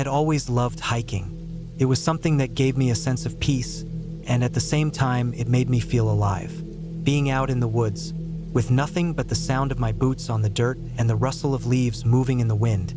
had always loved hiking. It was something that gave me a sense of peace, and at the same time, it made me feel alive. Being out in the woods, with nothing but the sound of my boots on the dirt and the rustle of leaves moving in the wind,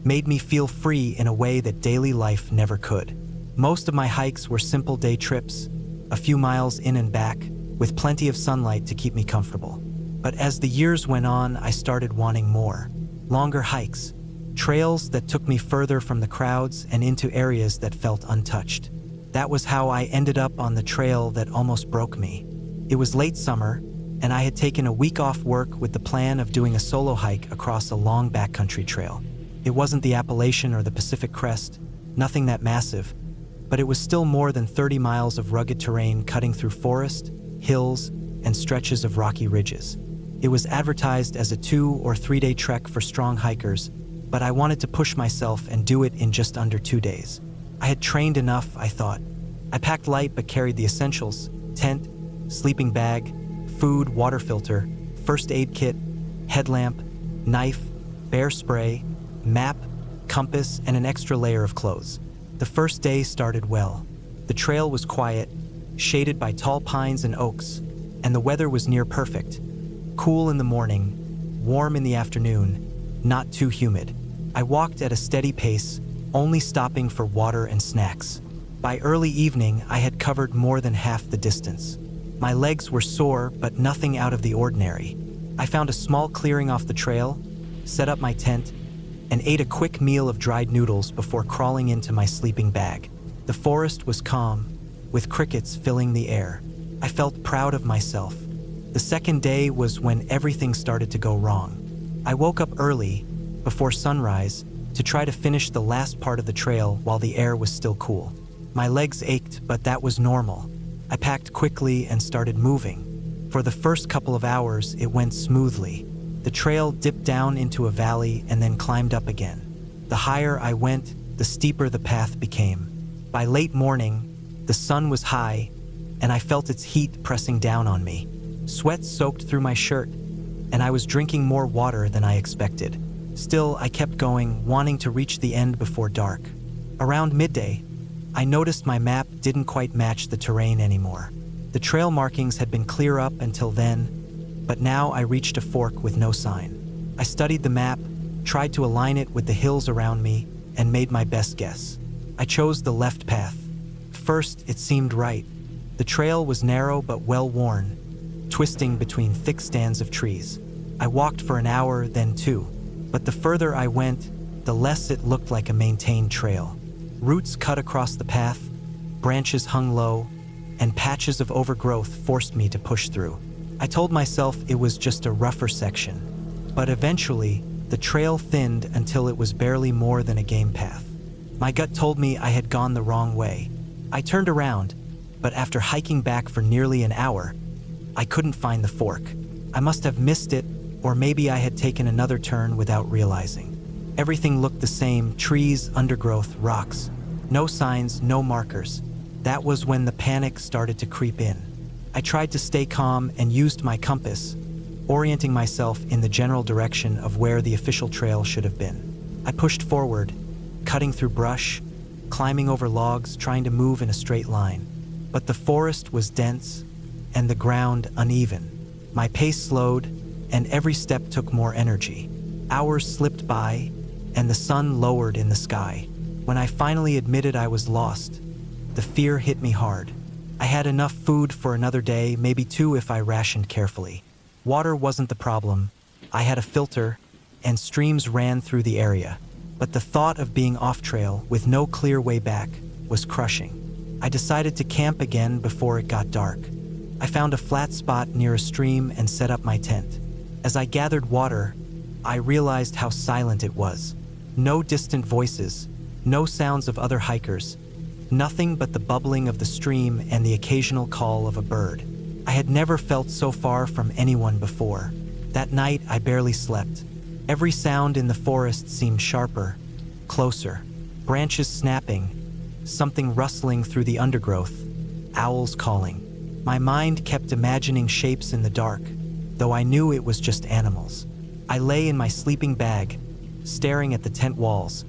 made me feel free in a way that daily life never could. Most of my hikes were simple day trips, a few miles in and back, with plenty of sunlight to keep me comfortable. But as the years went on, I started wanting more. Longer hikes, trails that took me further from the crowds and into areas that felt untouched. That was how I ended up on the trail that almost broke me. It was late summer, and I had taken a week off work with the plan of doing a solo hike across a long backcountry trail. It wasn't the Appalachian or the Pacific Crest, nothing that massive, but it was still more than 30 miles of rugged terrain cutting through forest, hills, and stretches of rocky ridges. It was advertised as a 2 or 3 day trek for strong hikers, but I wanted to push myself and do it in just under 2 days. I had trained enough, I thought. I packed light but carried the essentials: tent, sleeping bag, food, water filter, first aid kit, headlamp, knife, bear spray, map, compass, and an extra layer of clothes. The first day started well. The trail was quiet, shaded by tall pines and oaks, and the weather was near perfect. Cool in the morning, warm in the afternoon, not too humid. I walked at a steady pace, only stopping for water and snacks. By early evening, I had covered more than half the distance. My legs were sore, but nothing out of the ordinary. I found a small clearing off the trail, set up my tent, and ate a quick meal of dried noodles before crawling into my sleeping bag. The forest was calm, with crickets filling the air. I felt proud of myself. The second day was when everything started to go wrong. I woke up early, before sunrise, to try to finish the last part of the trail while the air was still cool. My legs ached, but that was normal. I packed quickly and started moving. For the first couple of hours, it went smoothly. The trail dipped down into a valley and then climbed up again. The higher I went, the steeper the path became. By late morning, the sun was high, and I felt its heat pressing down on me. Sweat soaked through my shirt, and I was drinking more water than I expected. Still, I kept going, wanting to reach the end before dark. Around midday, I noticed my map didn't quite match the terrain anymore. The trail markings had been clear up until then, but now I reached a fork with no sign. I studied the map, tried to align it with the hills around me, and made my best guess. I chose the left path. First, it seemed right. The trail was narrow but well-worn, twisting between thick stands of trees. I walked for an hour, then 2. But the further I went, the less it looked like a maintained trail. Roots cut across the path, branches hung low, and patches of overgrowth forced me to push through. I told myself it was just a rougher section, but eventually, the trail thinned until it was barely more than a game path. My gut told me I had gone the wrong way. I turned around, but after hiking back for nearly an hour, I couldn't find the fork. I must have missed it, or maybe I had taken another turn without realizing. Everything looked the same: trees, undergrowth, rocks. No signs, no markers. That was when the panic started to creep in. I tried to stay calm and used my compass, orienting myself in the general direction of where the official trail should have been. I pushed forward, cutting through brush, climbing over logs, trying to move in a straight line. But the forest was dense and the ground uneven. My pace slowed, and every step took more energy. Hours slipped by, and the sun lowered in the sky. When I finally admitted I was lost, the fear hit me hard. I had enough food for another day, maybe 2 if I rationed carefully. Water wasn't the problem. I had a filter, and streams ran through the area. But the thought of being off-trail with no clear way back was crushing. I decided to camp again before it got dark. I found a flat spot near a stream and set up my tent. As I gathered water, I realized how silent it was. No distant voices, no sounds of other hikers, nothing but the bubbling of the stream and the occasional call of a bird. I had never felt so far from anyone before. That night, I barely slept. Every sound in the forest seemed sharper, closer. Branches snapping, something rustling through the undergrowth, owls calling. My mind kept imagining shapes in the dark, though I knew it was just animals. I lay in my sleeping bag, staring at the tent walls,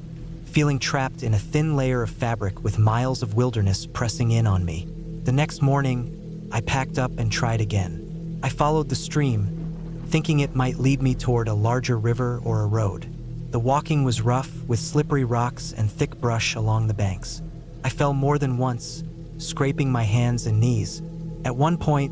feeling trapped in a thin layer of fabric with miles of wilderness pressing in on me. The next morning, I packed up and tried again. I followed the stream, thinking it might lead me toward a larger river or a road. The walking was rough, with slippery rocks and thick brush along the banks. I fell more than once, scraping my hands and knees. At one point,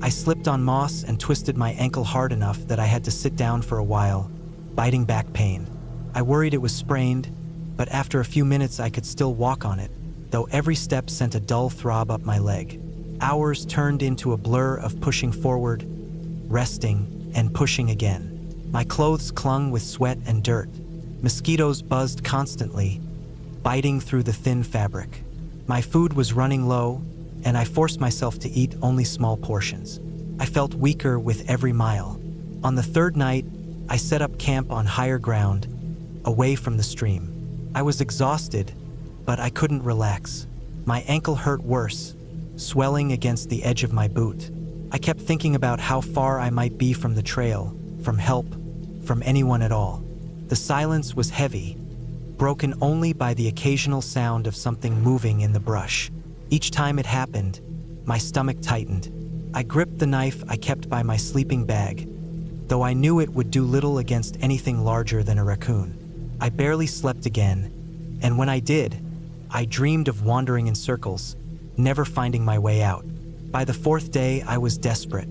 I slipped on moss and twisted my ankle hard enough that I had to sit down for a while, biting back pain. I worried it was sprained, but after a few minutes I could still walk on it, though every step sent a dull throb up my leg. Hours turned into a blur of pushing forward, resting, and pushing again. My clothes clung with sweat and dirt. Mosquitoes buzzed constantly, biting through the thin fabric. My food was running low, and I forced myself to eat only small portions. I felt weaker with every mile. On the third night, I set up camp on higher ground, away from the stream. I was exhausted, but I couldn't relax. My ankle hurt worse, swelling against the edge of my boot. I kept thinking about how far I might be from the trail, from help, from anyone at all. The silence was heavy, broken only by the occasional sound of something moving in the brush. Each time it happened, my stomach tightened. I gripped the knife I kept by my sleeping bag, though I knew it would do little against anything larger than a raccoon. I barely slept again, and when I did, I dreamed of wandering in circles, never finding my way out. By the fourth day, I was desperate.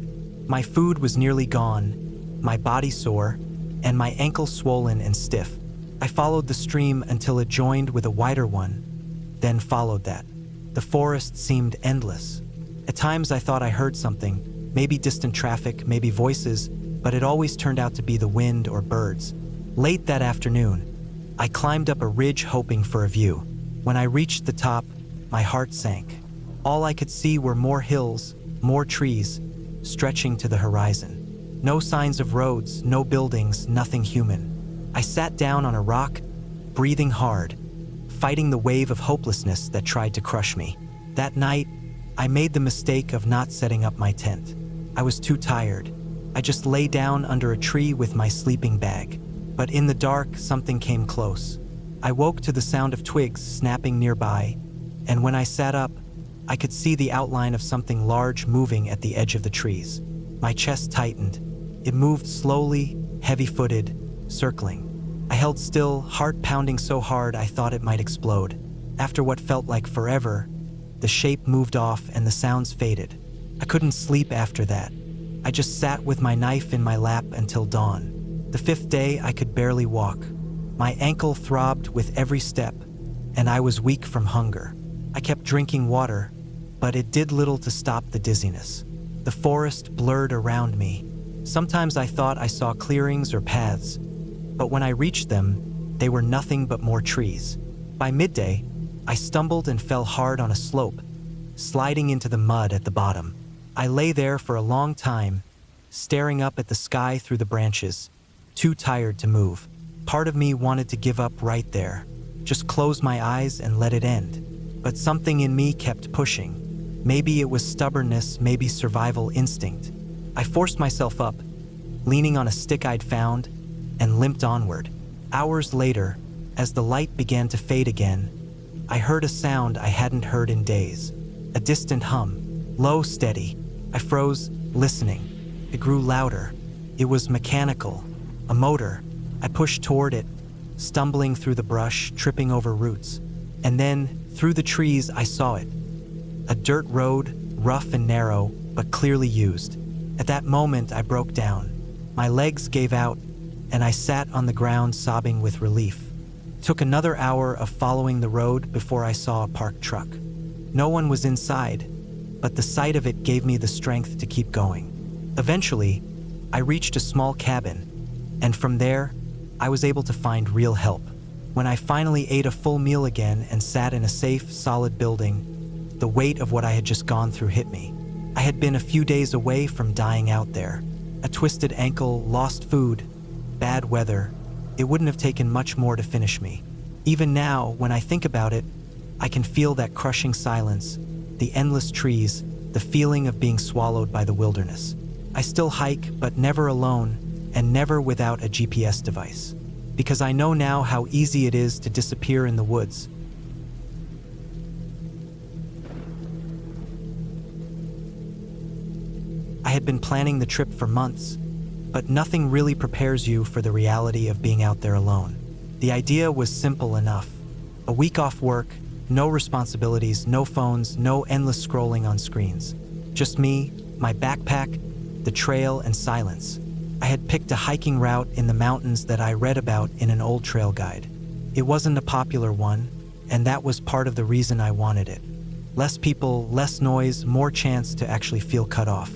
My food was nearly gone, my body sore, and my ankle swollen and stiff. I followed the stream until it joined with a wider one, then followed that. The forest seemed endless. At times I thought I heard something, maybe distant traffic, maybe voices, but it always turned out to be the wind or birds. Late that afternoon, I climbed up a ridge hoping for a view. When I reached the top, my heart sank. All I could see were more hills, more trees, stretching to the horizon. No signs of roads, no buildings, nothing human. I sat down on a rock, breathing hard, fighting the wave of hopelessness that tried to crush me. That night, I made the mistake of not setting up my tent. I was too tired. I just lay down under a tree with my sleeping bag. But in the dark, something came close. I woke to the sound of twigs snapping nearby, and when I sat up, I could see the outline of something large moving at the edge of the trees. My chest tightened. It moved slowly, heavy-footed, circling. I held still, heart pounding so hard I thought it might explode. After what felt like forever, the shape moved off and the sounds faded. I couldn't sleep after that. I just sat with my knife in my lap until dawn. The fifth day, I could barely walk. My ankle throbbed with every step, and I was weak from hunger. I kept drinking water, but it did little to stop the dizziness. The forest blurred around me. Sometimes I thought I saw clearings or paths, but when I reached them, they were nothing but more trees. By midday, I stumbled and fell hard on a slope, sliding into the mud at the bottom. I lay there for a long time, staring up at the sky through the branches, too tired to move. Part of me wanted to give up right there, just close my eyes and let it end. But something in me kept pushing. Maybe it was stubbornness, maybe survival instinct. I forced myself up, leaning on a stick I'd found, and limped onward. Hours later, as the light began to fade again, I heard a sound I hadn't heard in days. A distant hum, low, steady. I froze, listening. It grew louder. It was mechanical, a motor. I pushed toward it, stumbling through the brush, tripping over roots. And then, through the trees, I saw it. A dirt road, rough and narrow, but clearly used. At that moment, I broke down. My legs gave out, and I sat on the ground sobbing with relief. It took another hour of following the road before I saw a parked truck. No one was inside, but the sight of it gave me the strength to keep going. Eventually, I reached a small cabin, and from there, I was able to find real help. When I finally ate a full meal again and sat in a safe, solid building, the weight of what I had just gone through hit me. I had been a few days away from dying out there. A twisted ankle, lost food, bad weather. It wouldn't have taken much more to finish me. Even now, when I think about it, I can feel that crushing silence, the endless trees, the feeling of being swallowed by the wilderness. I still hike, but never alone, and never without a GPS device. because I know now how easy it is to disappear in the woods. I had been planning the trip for months, but nothing really prepares you for the reality of being out there alone. The idea was simple enough. A week off work, no responsibilities, no phones, no endless scrolling on screens. Just me, my backpack, the trail, and silence. I had picked a hiking route in the mountains that I read about in an old trail guide. It wasn't a popular one, and that was part of the reason I wanted it. Less people, less noise, more chance to actually feel cut off.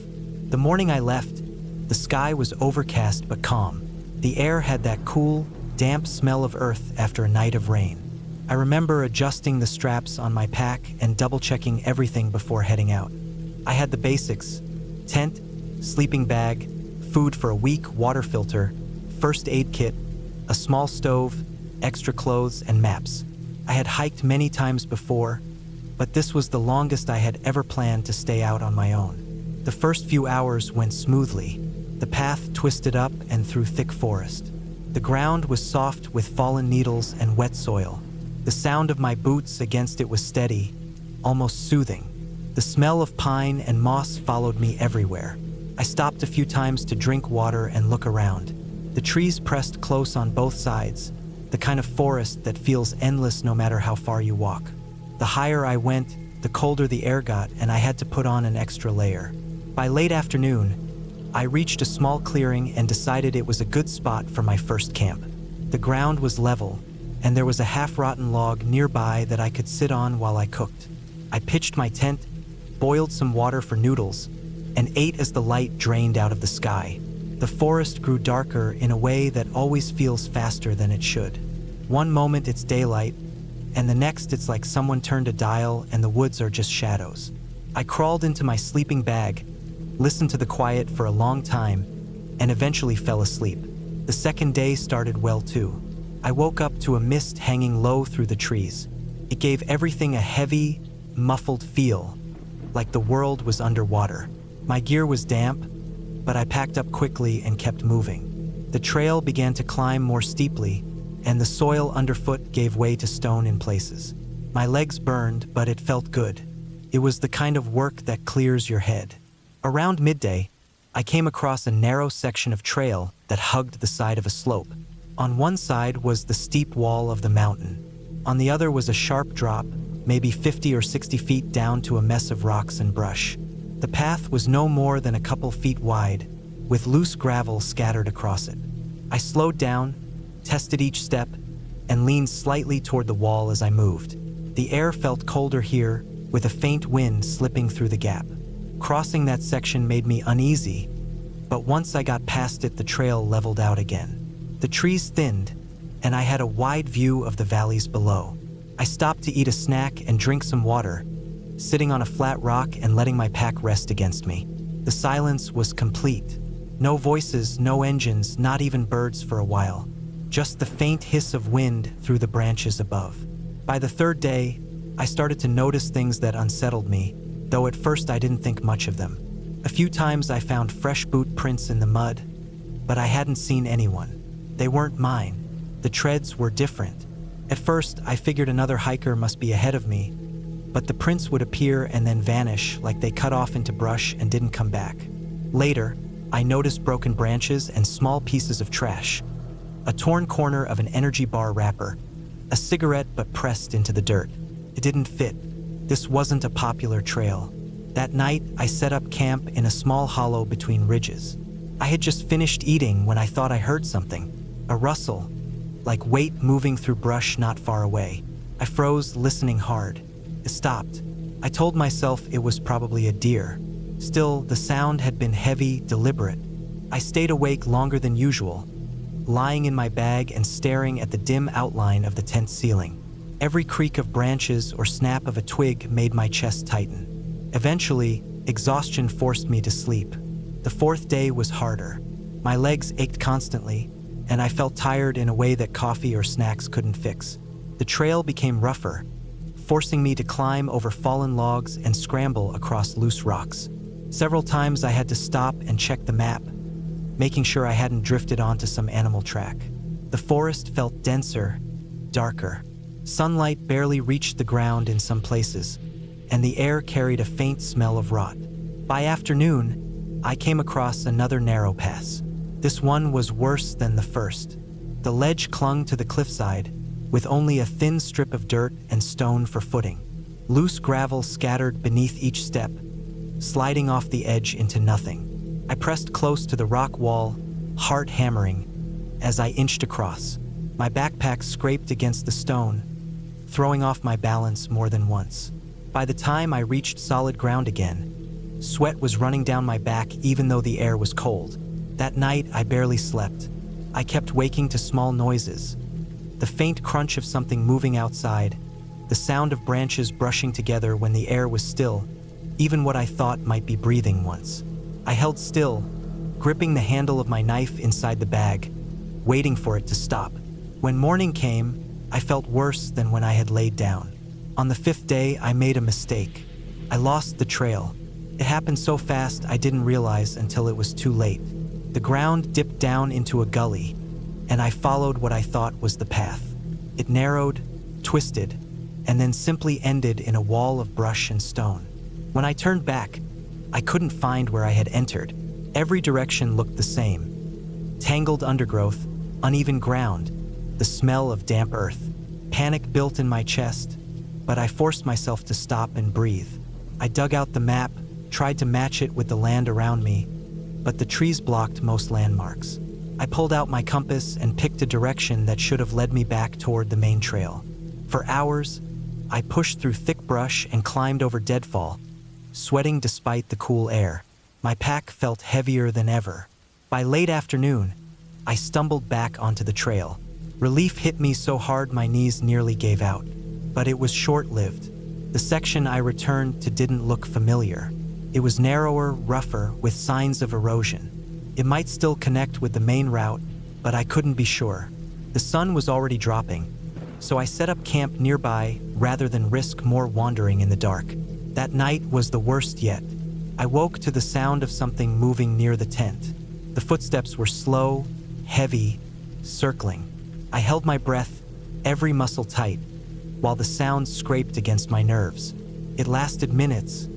The morning I left, the sky was overcast but calm. The air had that cool, damp smell of earth after a night of rain. I remember adjusting the straps on my pack and double-checking everything before heading out. I had the basics: tent, sleeping bag, food for a week, water filter, first aid kit, a small stove, extra clothes, and maps. I had hiked many times before, but this was the longest I had ever planned to stay out on my own. The first few hours went smoothly. The path twisted up and through thick forest. The ground was soft with fallen needles and wet soil. The sound of my boots against it was steady, almost soothing. The smell of pine and moss followed me everywhere. I stopped a few times to drink water and look around. The trees pressed close on both sides, the kind of forest that feels endless no matter how far you walk. The higher I went, the colder the air got, and I had to put on an extra layer. By late afternoon, I reached a small clearing and decided it was a good spot for my first camp. The ground was level, and there was a half-rotten log nearby that I could sit on while I cooked. I pitched my tent, boiled some water for noodles, and ate as the light drained out of the sky. The forest grew darker in a way that always feels faster than it should. One moment it's daylight, and the next it's like someone turned a dial and the woods are just shadows. I crawled into my sleeping bag, listened to the quiet for a long time, and eventually fell asleep. The second day started well too. I woke up to a mist hanging low through the trees. It gave everything a heavy, muffled feel, like the world was underwater. My gear was damp, but I packed up quickly and kept moving. The trail began to climb more steeply, and the soil underfoot gave way to stone in places. My legs burned, but it felt good. It was the kind of work that clears your head. Around midday, I came across a narrow section of trail that hugged the side of a slope. On one side was the steep wall of the mountain. On the other was a sharp drop, maybe 50 or 60 feet down to a mess of rocks and brush. The path was no more than a couple feet wide, with loose gravel scattered across it. I slowed down, tested each step, and leaned slightly toward the wall as I moved. The air felt colder here, with a faint wind slipping through the gap. Crossing that section made me uneasy, but once I got past it, the trail leveled out again. The trees thinned, and I had a wide view of the valleys below. I stopped to eat a snack and drink some water, sitting on a flat rock and letting my pack rest against me. The silence was complete. No voices, no engines, not even birds for a while. Just the faint hiss of wind through the branches above. By the third day, I started to notice things that unsettled me, though at first I didn't think much of them. A few times I found fresh boot prints in the mud, but I hadn't seen anyone. They weren't mine. The treads were different. At first, I figured another hiker must be ahead of me, but the prints would appear and then vanish like they cut off into brush and didn't come back. Later, I noticed broken branches and small pieces of trash. A torn corner of an energy bar wrapper, a cigarette but pressed into the dirt. It didn't fit. This wasn't a popular trail. That night, I set up camp in a small hollow between ridges. I had just finished eating when I thought I heard something. A rustle, like weight moving through brush not far away. I froze, listening hard. It stopped. I told myself it was probably a deer. Still, the sound had been heavy, deliberate. I stayed awake longer than usual, lying in my bag and staring at the dim outline of the tent ceiling. Every creak of branches or snap of a twig made my chest tighten. Eventually, exhaustion forced me to sleep. The fourth day was harder. My legs ached constantly, and I felt tired in a way that coffee or snacks couldn't fix. The trail became rougher, forcing me to climb over fallen logs and scramble across loose rocks. Several times I had to stop and check the map, making sure I hadn't drifted onto some animal track. The forest felt denser, darker. Sunlight barely reached the ground in some places, and the air carried a faint smell of rot. By afternoon, I came across another narrow pass. This one was worse than the first. The ledge clung to the cliffside, with only a thin strip of dirt and stone for footing. Loose gravel scattered beneath each step, sliding off the edge into nothing. I pressed close to the rock wall, heart hammering, as I inched across. My backpack scraped against the stone, throwing off my balance more than once. By the time I reached solid ground again, sweat was running down my back even though the air was cold. That night, I barely slept. I kept waking to small noises. The faint crunch of something moving outside, the sound of branches brushing together when the air was still, even what I thought might be breathing once. I held still, gripping the handle of my knife inside the bag, waiting for it to stop. When morning came, I felt worse than when I had laid down. On the 5th day, I made a mistake. I lost the trail. It happened so fast I didn't realize until it was too late. The ground dipped down into a gully, and I followed what I thought was the path. It narrowed, twisted, and then simply ended in a wall of brush and stone. When I turned back, I couldn't find where I had entered. Every direction looked the same. Tangled undergrowth, uneven ground, the smell of damp earth. Panic built in my chest, but I forced myself to stop and breathe. I dug out the map, tried to match it with the land around me, but the trees blocked most landmarks. I pulled out my compass and picked a direction that should have led me back toward the main trail. For hours, I pushed through thick brush and climbed over deadfall, sweating despite the cool air. My pack felt heavier than ever. By late afternoon, I stumbled back onto the trail. Relief hit me so hard my knees nearly gave out, but it was short-lived. The section I returned to didn't look familiar. It was narrower, rougher, with signs of erosion. It might still connect with the main route, but I couldn't be sure. The sun was already dropping, so I set up camp nearby rather than risk more wandering in the dark. That night was the worst yet. I woke to the sound of something moving near the tent. The footsteps were slow, heavy, circling. I held my breath, every muscle tight, while the sound scraped against my nerves. It lasted minutes,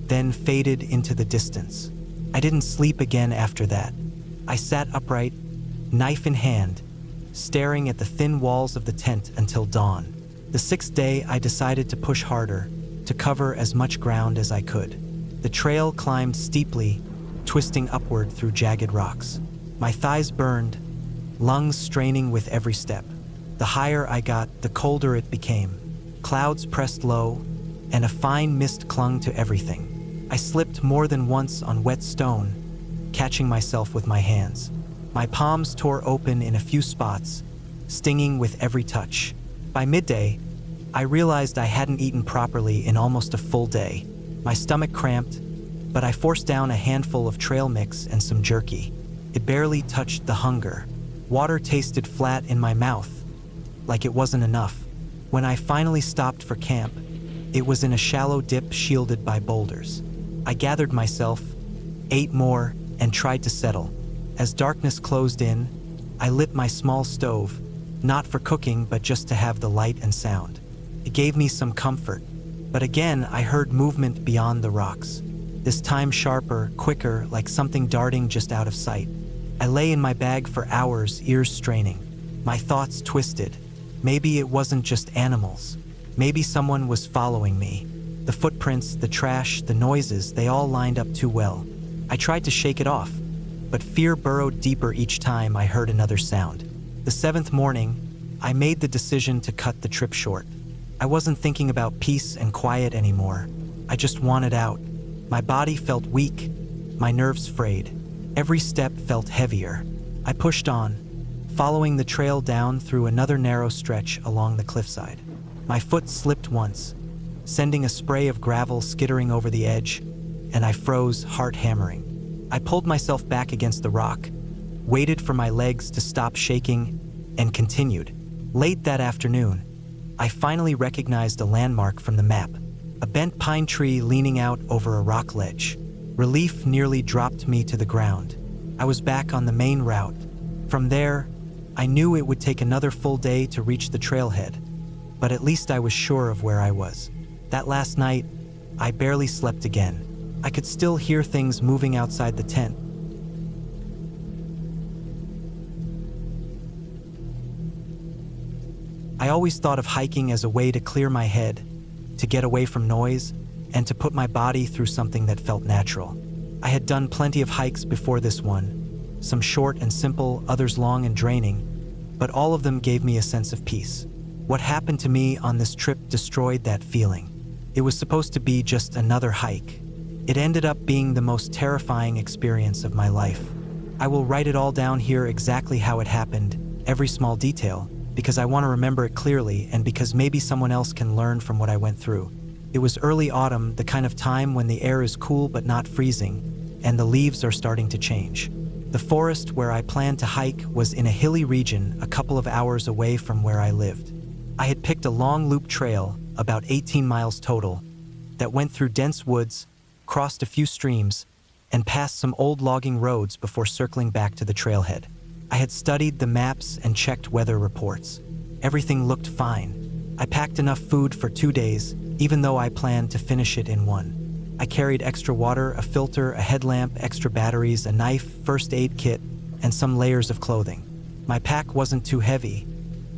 then faded into the distance. I didn't sleep again after that. I sat upright, knife in hand, staring at the thin walls of the tent until dawn. The 6th day, I decided to push harder, to cover as much ground as I could. The trail climbed steeply, twisting upward through jagged rocks. My thighs burned, lungs straining with every step. The higher I got, the colder it became. Clouds pressed low, and a fine mist clung to everything. I slipped more than once on wet stone, catching myself with my hands. My palms tore open in a few spots, stinging with every touch. By midday, I realized I hadn't eaten properly in almost a full day. My stomach cramped, but I forced down a handful of trail mix and some jerky. It barely touched the hunger. Water tasted flat in my mouth, like it wasn't enough. When I finally stopped for camp, it was in a shallow dip shielded by boulders. I gathered myself, ate more, and tried to settle. As darkness closed in, I lit my small stove, not for cooking but just to have the light and sound. It gave me some comfort, but again I heard movement beyond the rocks. This time sharper, quicker, like something darting just out of sight. I lay in my bag for hours, ears straining. My thoughts twisted. Maybe it wasn't just animals. Maybe someone was following me. The footprints, the trash, the noises, they all lined up too well. I tried to shake it off, but fear burrowed deeper each time I heard another sound. The 7th morning, I made the decision to cut the trip short. I wasn't thinking about peace and quiet anymore. I just wanted out. My body felt weak, my nerves frayed. Every step felt heavier. I pushed on, following the trail down through another narrow stretch along the cliffside. My foot slipped once, sending a spray of gravel skittering over the edge, and I froze, heart hammering. I pulled myself back against the rock, waited for my legs to stop shaking, and continued. Late that afternoon, I finally recognized a landmark from the map, a bent pine tree leaning out over a rock ledge. Relief nearly dropped me to the ground. I was back on the main route. From there, I knew it would take another full day to reach the trailhead, but at least I was sure of where I was. That last night, I barely slept again. I could still hear things moving outside the tent. I always thought of hiking as a way to clear my head, to get away from noise, and to put my body through something that felt natural. I had done plenty of hikes before this one, some short and simple, others long and draining, but all of them gave me a sense of peace. What happened to me on this trip destroyed that feeling. It was supposed to be just another hike. It ended up being the most terrifying experience of my life. I will write it all down here exactly how it happened, every small detail, because I want to remember it clearly and because maybe someone else can learn from what I went through. It was early autumn, the kind of time when the air is cool but not freezing, and the leaves are starting to change. The forest where I planned to hike was in a hilly region a couple of hours away from where I lived. I had picked a long loop trail, about 18 miles total, that went through dense woods, crossed a few streams, and passed some old logging roads before circling back to the trailhead. I had studied the maps and checked weather reports. Everything looked fine. I packed enough food for 2 days, even though I planned to finish it in one. I carried extra water, a filter, a headlamp, extra batteries, a knife, first aid kit, and some layers of clothing. My pack wasn't too heavy,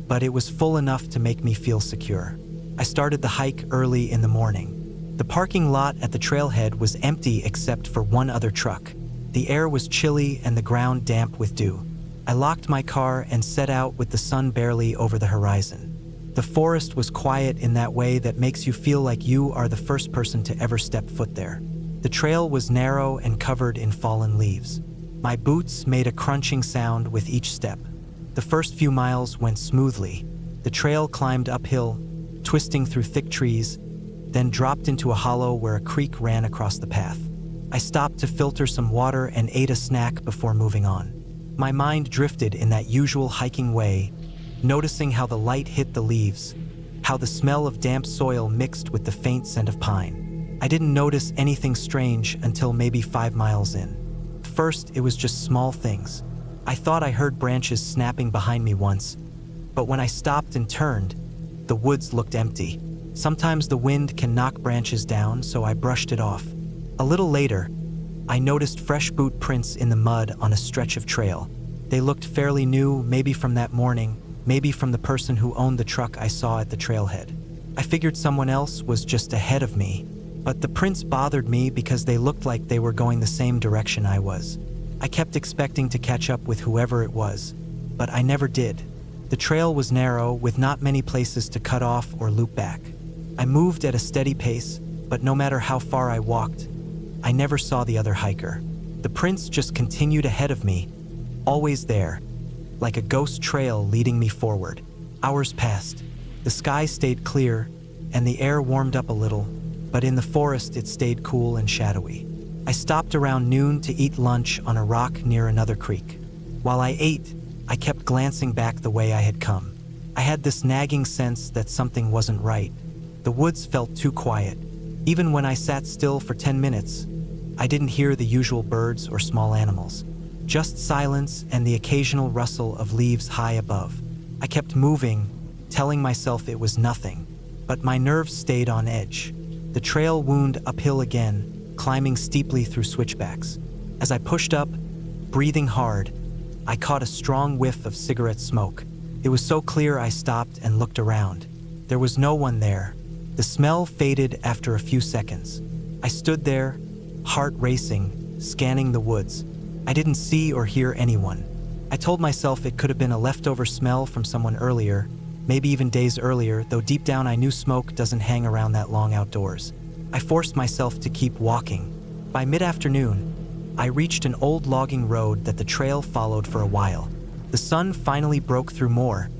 but it was full enough to make me feel secure. I started the hike early in the morning. The parking lot at the trailhead was empty except for one other truck. The air was chilly and the ground damp with dew. I locked my car and set out with the sun barely over the horizon. The forest was quiet in that way that makes you feel like you are the first person to ever step foot there. The trail was narrow and covered in fallen leaves. My boots made a crunching sound with each step. The first few miles went smoothly. The trail climbed uphill, twisting through thick trees, then dropped into a hollow where a creek ran across the path. I stopped to filter some water and ate a snack before moving on. My mind drifted in that usual hiking way, noticing how the light hit the leaves, how the smell of damp soil mixed with the faint scent of pine. I didn't notice anything strange until maybe 5 miles in. First, it was just small things. I thought I heard branches snapping behind me once, but when I stopped and turned, the woods looked empty. Sometimes the wind can knock branches down, so I brushed it off. A little later, I noticed fresh boot prints in the mud on a stretch of trail. They looked fairly new, maybe from that morning, maybe from the person who owned the truck I saw at the trailhead. I figured someone else was just ahead of me, but the prints bothered me because they looked like they were going the same direction I was. I kept expecting to catch up with whoever it was, but I never did. The trail was narrow, with not many places to cut off or loop back. I moved at a steady pace, but no matter how far I walked, I never saw the other hiker. The prints just continued ahead of me, always there, like a ghost trail leading me forward. Hours passed. The sky stayed clear, and the air warmed up a little, but in the forest it stayed cool and shadowy. I stopped around noon to eat lunch on a rock near another creek. While I ate, I kept glancing back the way I had come. I had this nagging sense that something wasn't right. The woods felt too quiet. Even when I sat still for 10 minutes, I didn't hear the usual birds or small animals. Just silence and the occasional rustle of leaves high above. I kept moving, telling myself it was nothing, but my nerves stayed on edge. The trail wound uphill again, climbing steeply through switchbacks. As I pushed up, breathing hard, I caught a strong whiff of cigarette smoke. It was so clear I stopped and looked around. There was no one there. The smell faded after a few seconds. I stood there, heart racing, scanning the woods. I didn't see or hear anyone. I told myself it could have been a leftover smell from someone earlier, maybe even days earlier, though deep down I knew smoke doesn't hang around that long outdoors. I forced myself to keep walking. By mid-afternoon, I reached an old logging road that the trail followed for a while. The sun finally broke through more,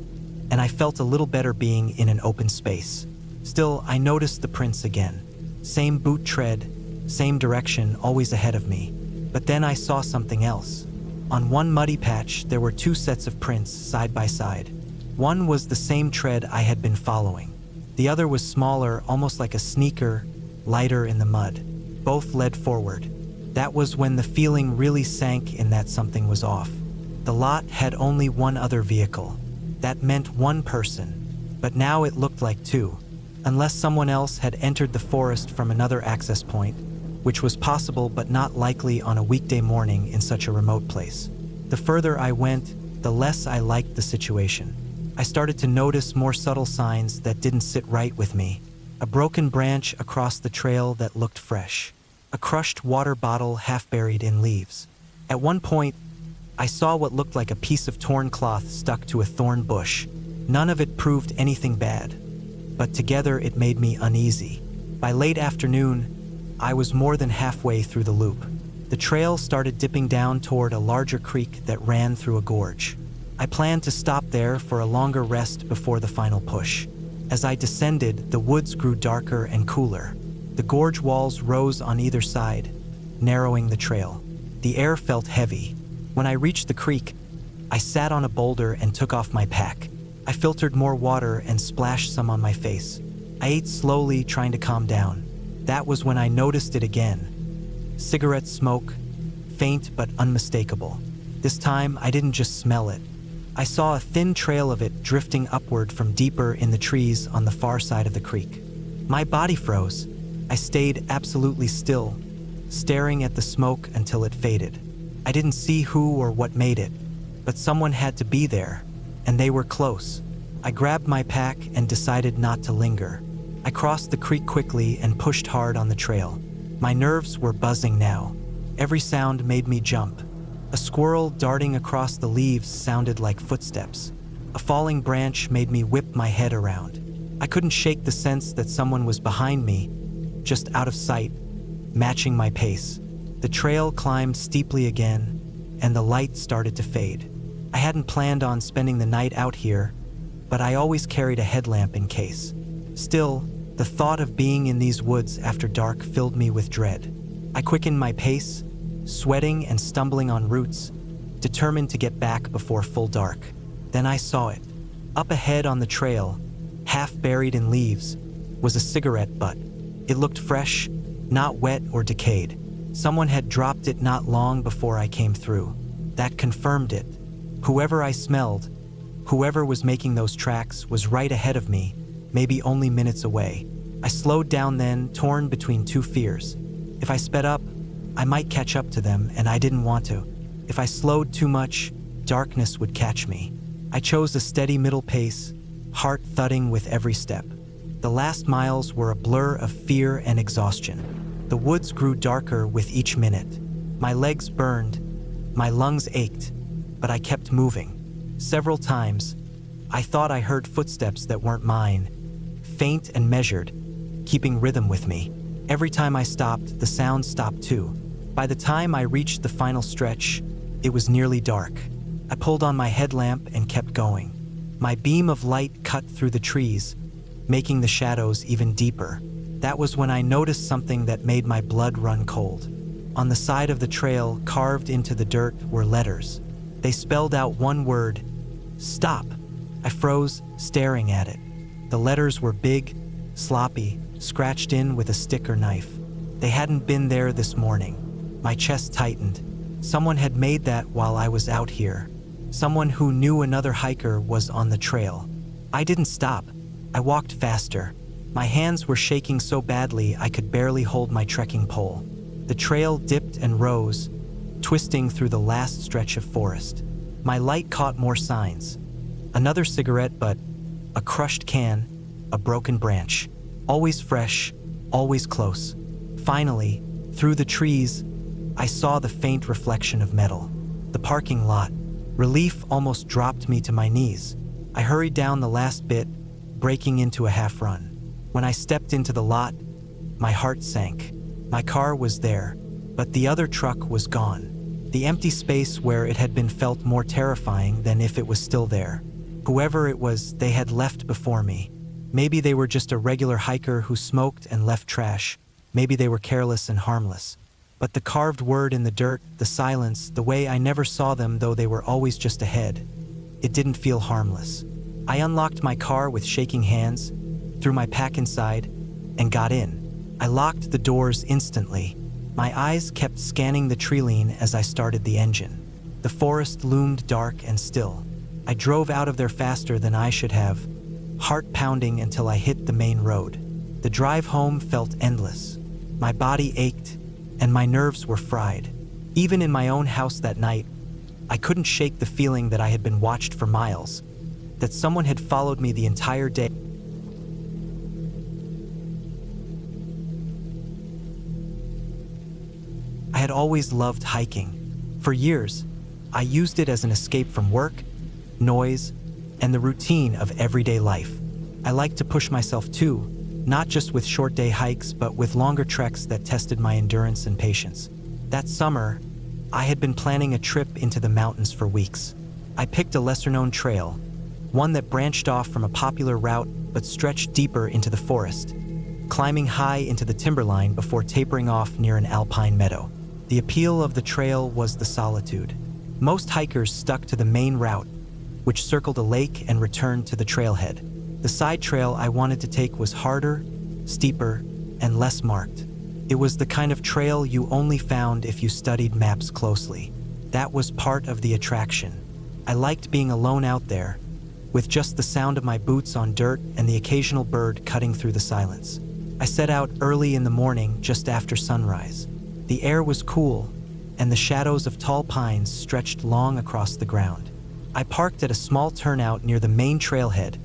and I felt a little better being in an open space. Still, I noticed the prints again. Same boot tread, same direction, always ahead of me. But then I saw something else. On one muddy patch, there were 2 sets of prints side by side. One was the same tread I had been following. The other was smaller, almost like a sneaker, lighter in the mud. Both led forward. That was when the feeling really sank in that something was off. The lot had only one other vehicle. That meant one person, but now it looked like two, unless someone else had entered the forest from another access point, which was possible but not likely on a weekday morning in such a remote place. The further I went, the less I liked the situation. I started to notice more subtle signs that didn't sit right with me. A broken branch across the trail that looked fresh. A crushed water bottle half buried in leaves. At one point, I saw what looked like a piece of torn cloth stuck to a thorn bush. None of it proved anything bad, but together it made me uneasy. By late afternoon, I was more than halfway through the loop. The trail started dipping down toward a larger creek that ran through a gorge. I planned to stop there for a longer rest before the final push. As I descended, the woods grew darker and cooler. The gorge walls rose on either side, narrowing the trail. The air felt heavy. When I reached the creek, I sat on a boulder and took off my pack. I filtered more water and splashed some on my face. I ate slowly, trying to calm down. That was when I noticed it again. Cigarette smoke, faint but unmistakable. This time, I didn't just smell it. I saw a thin trail of it drifting upward from deeper in the trees on the far side of the creek. My body froze. I stayed absolutely still, staring at the smoke until it faded. I didn't see who or what made it, but someone had to be there, and they were close. I grabbed my pack and decided not to linger. I crossed the creek quickly and pushed hard on the trail. My nerves were buzzing now. Every sound made me jump. A squirrel darting across the leaves sounded like footsteps. A falling branch made me whip my head around. I couldn't shake the sense that someone was behind me, just out of sight, matching my pace. The trail climbed steeply again, and the light started to fade. I hadn't planned on spending the night out here, but I always carried a headlamp in case. Still, the thought of being in these woods after dark filled me with dread. I quickened my pace, sweating and stumbling on roots, determined to get back before full dark. Then I saw it. Up ahead on the trail, half buried in leaves, was a cigarette butt. It looked fresh, not wet or decayed. Someone had dropped it not long before I came through. That confirmed it. Whoever I smelled, whoever was making those tracks, was right ahead of me, maybe only minutes away. I slowed down then, torn between two fears. If I sped up, I might catch up to them, and I didn't want to. If I slowed too much, darkness would catch me. I chose a steady middle pace, heart thudding with every step. The last miles were a blur of fear and exhaustion. The woods grew darker with each minute. My legs burned, my lungs ached, but I kept moving. Several times, I thought I heard footsteps that weren't mine, faint and measured, keeping rhythm with me. Every time I stopped, the sound stopped too. By the time I reached the final stretch, it was nearly dark. I pulled on my headlamp and kept going. My beam of light cut through the trees, making the shadows even deeper. That was when I noticed something that made my blood run cold. On the side of the trail, carved into the dirt, were letters. They spelled out one word: stop. I froze, staring at it. The letters were big, sloppy, scratched in with a stick or knife. They hadn't been there this morning. My chest tightened. Someone had made that while I was out here. Someone who knew another hiker was on the trail. I didn't stop. I walked faster. My hands were shaking so badly I could barely hold my trekking pole. The trail dipped and rose, twisting through the last stretch of forest. My light caught more signs. Another cigarette butt, a crushed can, a broken branch. Always fresh, always close. Finally, through the trees, I saw the faint reflection of metal. The parking lot. Relief almost dropped me to my knees. I hurried down the last bit, breaking into a half-run. When I stepped into the lot, my heart sank. My car was there, but the other truck was gone. The empty space where it had been felt more terrifying than if it was still there. Whoever it was, they had left before me. Maybe they were just a regular hiker who smoked and left trash. Maybe they were careless and harmless. But the carved word in the dirt, the silence, the way I never saw them though they were always just ahead, it didn't feel harmless. I unlocked my car with shaking hands, threw my pack inside, and got in. I locked the doors instantly. My eyes kept scanning the tree line as I started the engine. The forest loomed dark and still. I drove out of there faster than I should have, heart pounding until I hit the main road. The drive home felt endless. My body ached, and my nerves were fried. Even in my own house that night, I couldn't shake the feeling that I had been watched for miles, that someone had followed me the entire day. I had always loved hiking. For years, I used it as an escape from work, noise, and the routine of everyday life. I liked to push myself too, not just with short day hikes, but with longer treks that tested my endurance and patience. That summer, I had been planning a trip into the mountains for weeks. I picked a lesser-known trail, one that branched off from a popular route but stretched deeper into the forest, climbing high into the timberline before tapering off near an alpine meadow. The appeal of the trail was the solitude. Most hikers stuck to the main route, which circled a lake and returned to the trailhead. The side trail I wanted to take was harder, steeper, and less marked. It was the kind of trail you only found if you studied maps closely. That was part of the attraction. I liked being alone out there, with just the sound of my boots on dirt and the occasional bird cutting through the silence. I set out early in the morning just after sunrise. The air was cool, and the shadows of tall pines stretched long across the ground. I parked at a small turnout near the main trailhead,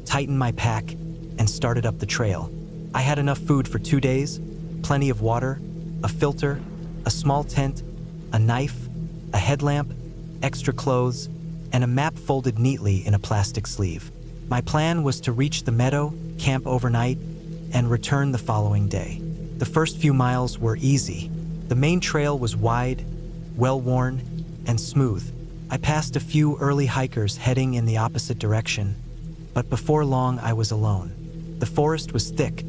tightened my pack, and started up the trail. I had enough food for 2 days, plenty of water, a filter, a small tent, a knife, a headlamp, extra clothes, and a map folded neatly in a plastic sleeve. My plan was to reach the meadow, camp overnight, and return the following day. The first few miles were easy. The main trail was wide, well-worn, and smooth. I passed a few early hikers heading in the opposite direction, but before long I was alone. The forest was thick,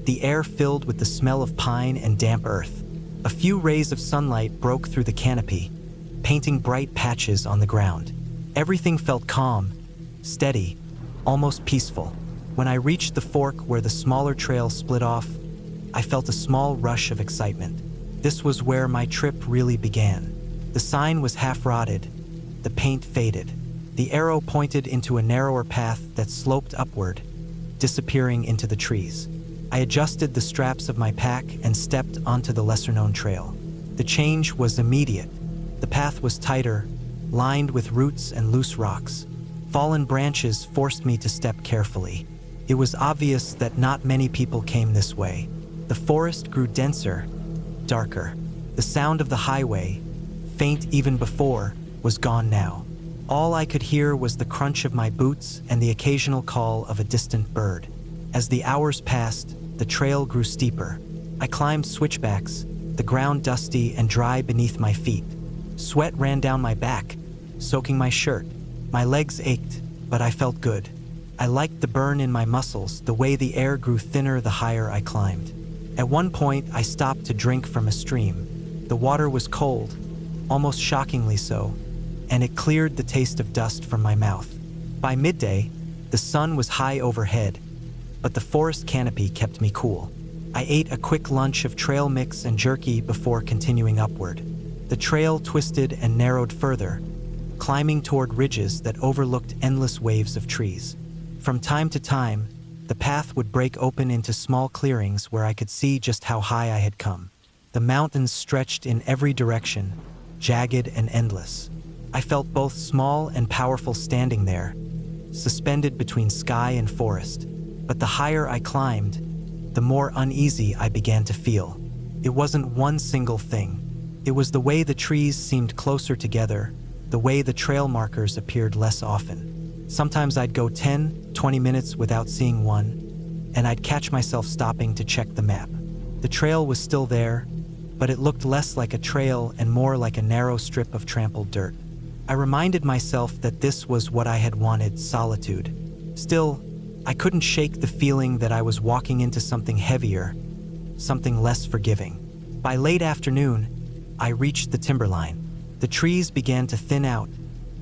the air filled with the smell of pine and damp earth. A few rays of sunlight broke through the canopy, painting bright patches on the ground. Everything felt calm, steady, almost peaceful. When I reached the fork where the smaller trail split off, I felt a small rush of excitement. This was where my trip really began. The sign was half-rotted, the paint faded. The arrow pointed into a narrower path that sloped upward, disappearing into the trees. I adjusted the straps of my pack and stepped onto the lesser-known trail. The change was immediate. The path was tighter, lined with roots and loose rocks. Fallen branches forced me to step carefully. It was obvious that not many people came this way. The forest grew denser, darker. The sound of the highway, faint even before, was gone now. All I could hear was the crunch of my boots and the occasional call of a distant bird. As the hours passed, the trail grew steeper. I climbed switchbacks, the ground dusty and dry beneath my feet. Sweat ran down my back, soaking my shirt. My legs ached, but I felt good. I liked the burn in my muscles, the way the air grew thinner the higher I climbed. At one point, I stopped to drink from a stream. The water was cold, almost shockingly so, and it cleared the taste of dust from my mouth. By midday, the sun was high overhead, but the forest canopy kept me cool. I ate a quick lunch of trail mix and jerky before continuing upward. The trail twisted and narrowed further, climbing toward ridges that overlooked endless waves of trees. From time to time, the path would break open into small clearings where I could see just how high I had come. The mountains stretched in every direction, jagged and endless. I felt both small and powerful standing there, suspended between sky and forest. But the higher I climbed, the more uneasy I began to feel. It wasn't one single thing. It was the way the trees seemed closer together, the way the trail markers appeared less often. Sometimes I'd go 10, 20 minutes without seeing one, and I'd catch myself stopping to check the map. The trail was still there, but it looked less like a trail and more like a narrow strip of trampled dirt. I reminded myself that this was what I had wanted, solitude. Still, I couldn't shake the feeling that I was walking into something heavier, something less forgiving. By late afternoon, I reached the timberline. The trees began to thin out,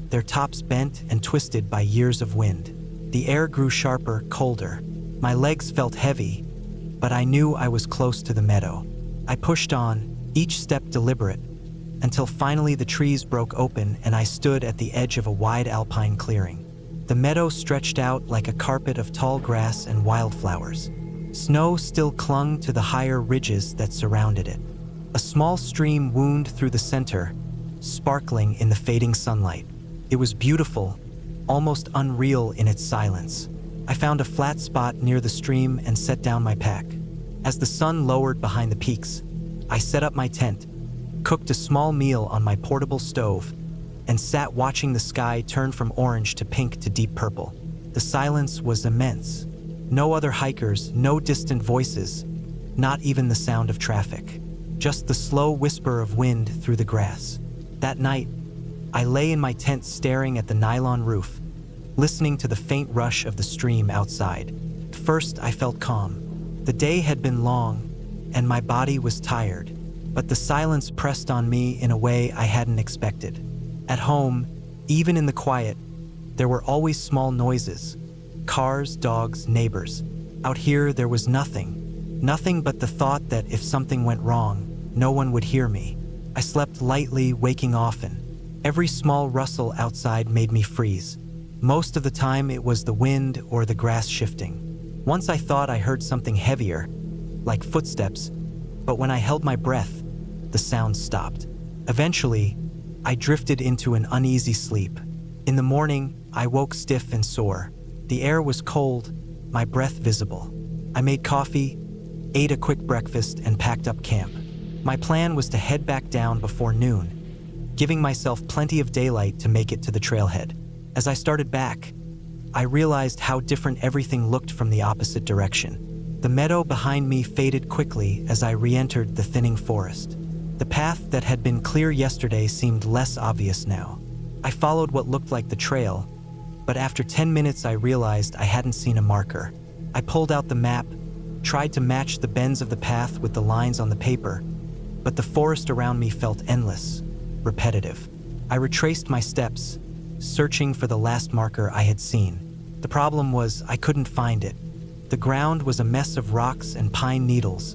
their tops bent and twisted by years of wind. The air grew sharper, colder. My legs felt heavy, but I knew I was close to the meadow. I pushed on, each step deliberate, until finally the trees broke open and I stood at the edge of a wide alpine clearing. The meadow stretched out like a carpet of tall grass and wildflowers. Snow still clung to the higher ridges that surrounded it. A small stream wound through the center, sparkling in the fading sunlight. It was beautiful, almost unreal in its silence. I found a flat spot near the stream and set down my pack. As the sun lowered behind the peaks, I set up my tent, cooked a small meal on my portable stove, and sat watching the sky turn from orange to pink to deep purple. The silence was immense. No other hikers, no distant voices, not even the sound of traffic. Just the slow whisper of wind through the grass. That night, I lay in my tent staring at the nylon roof, listening to the faint rush of the stream outside. At first, I felt calm. The day had been long, and my body was tired, but the silence pressed on me in a way I hadn't expected. At home, even in the quiet, there were always small noises. Cars, dogs, neighbors. Out here, there was nothing. Nothing but the thought that if something went wrong, no one would hear me. I slept lightly, waking often. Every small rustle outside made me freeze. Most of the time, it was the wind or the grass shifting. Once I thought I heard something heavier, like footsteps, but when I held my breath, the sound stopped. Eventually, I drifted into an uneasy sleep. In the morning, I woke stiff and sore. The air was cold, my breath visible. I made coffee, ate a quick breakfast, and packed up camp. My plan was to head back down before noon, giving myself plenty of daylight to make it to the trailhead. As I started back, I realized how different everything looked from the opposite direction. The meadow behind me faded quickly as I re-entered the thinning forest. The path that had been clear yesterday seemed less obvious now. I followed what looked like the trail, but after 10 minutes I realized I hadn't seen a marker. I pulled out the map, tried to match the bends of the path with the lines on the paper, but the forest around me felt endless, repetitive. I retraced my steps, searching for the last marker I had seen. The problem was I couldn't find it. The ground was a mess of rocks and pine needles,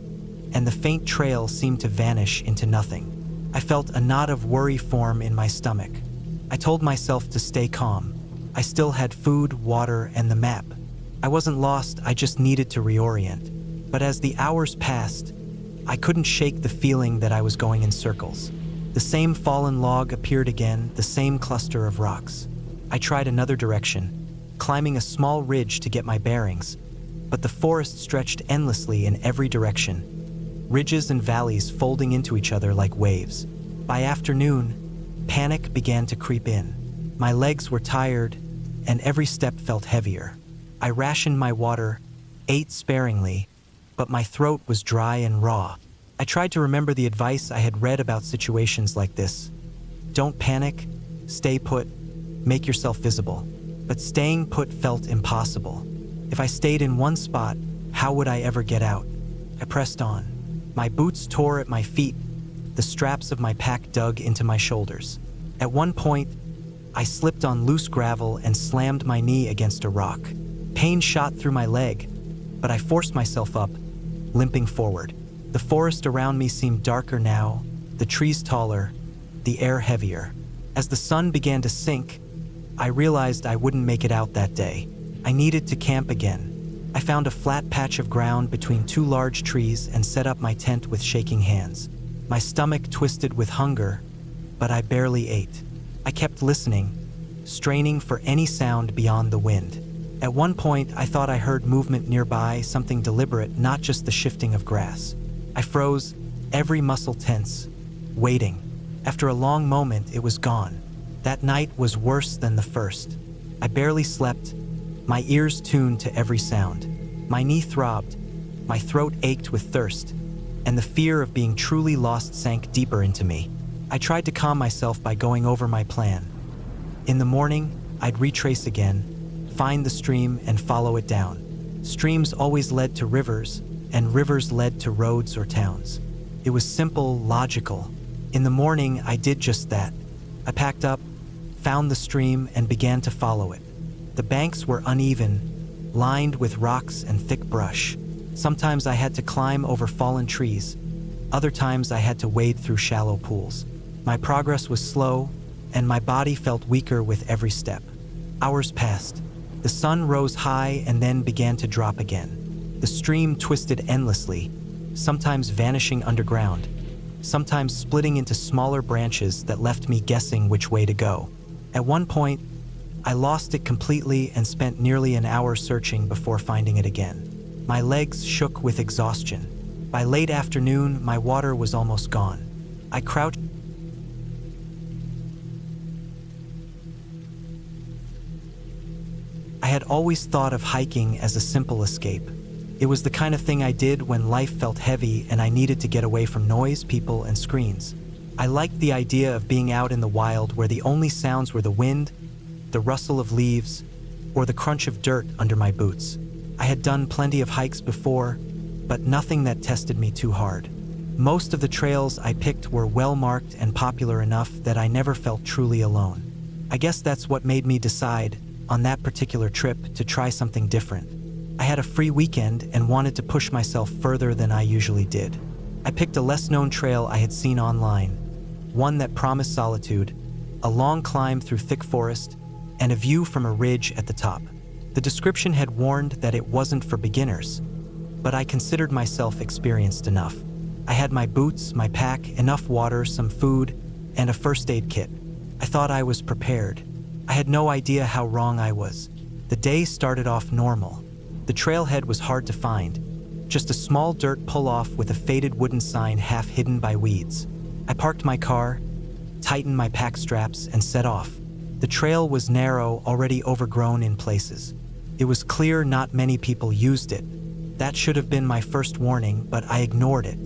and the faint trail seemed to vanish into nothing. I felt a knot of worry form in my stomach. I told myself to stay calm. I still had food, water, and the map. I wasn't lost, I just needed to reorient. But as the hours passed, I couldn't shake the feeling that I was going in circles. The same fallen log appeared again, the same cluster of rocks. I tried another direction, climbing a small ridge to get my bearings, but the forest stretched endlessly in every direction, ridges and valleys folding into each other like waves. By afternoon, panic began to creep in. My legs were tired, and every step felt heavier. I rationed my water, ate sparingly, but my throat was dry and raw. I tried to remember the advice I had read about situations like this. Don't panic, stay put, make yourself visible. But staying put felt impossible. If I stayed in one spot, how would I ever get out? I pressed on. My boots tore at my feet, the straps of my pack dug into my shoulders. At one point, I slipped on loose gravel and slammed my knee against a rock. Pain shot through my leg, but I forced myself up, limping forward. The forest around me seemed darker now, the trees taller, the air heavier. As the sun began to sink, I realized I wouldn't make it out that day. I needed to camp again. I found a flat patch of ground between two large trees and set up my tent with shaking hands. My stomach twisted with hunger, but I barely ate. I kept listening, straining for any sound beyond the wind. At one point, I thought I heard movement nearby, something deliberate, not just the shifting of grass. I froze, every muscle tense, waiting. After a long moment, it was gone. That night was worse than the first. I barely slept, my ears tuned to every sound. My knee throbbed, my throat ached with thirst, and the fear of being truly lost sank deeper into me. I tried to calm myself by going over my plan. In the morning, I'd retrace again, find the stream and follow it down. Streams always led to rivers, and rivers led to roads or towns. It was simple, logical. In the morning, I did just that. I packed up, found the stream, and began to follow it. The banks were uneven, lined with rocks and thick brush. Sometimes I had to climb over fallen trees. Other times I had to wade through shallow pools. My progress was slow, and my body felt weaker with every step. Hours passed. The sun rose high and then began to drop again. The stream twisted endlessly, sometimes vanishing underground, sometimes splitting into smaller branches that left me guessing which way to go. At one point, I lost it completely and spent nearly an hour searching before finding it again. My legs shook with exhaustion. By late afternoon, my water was almost gone. I crouched. I had always thought of hiking as a simple escape. It was the kind of thing I did when life felt heavy and I needed to get away from noise, people, and screens. I liked the idea of being out in the wild where the only sounds were the wind, the rustle of leaves, or the crunch of dirt under my boots. I had done plenty of hikes before, but nothing that tested me too hard. Most of the trails I picked were well-marked and popular enough that I never felt truly alone. I guess that's what made me decide, on that particular trip, to try something different. I had a free weekend and wanted to push myself further than I usually did. I picked a less-known trail I had seen online, one that promised solitude, a long climb through thick forest, and a view from a ridge at the top. The description had warned that it wasn't for beginners, but I considered myself experienced enough. I had my boots, my pack, enough water, some food, and a first aid kit. I thought I was prepared. I had no idea how wrong I was. The day started off normal. The trailhead was hard to find, just a small dirt pull-off with a faded wooden sign half hidden by weeds. I parked my car, tightened my pack straps, and set off. The trail was narrow, already overgrown in places. It was clear not many people used it. That should have been my first warning, but I ignored it.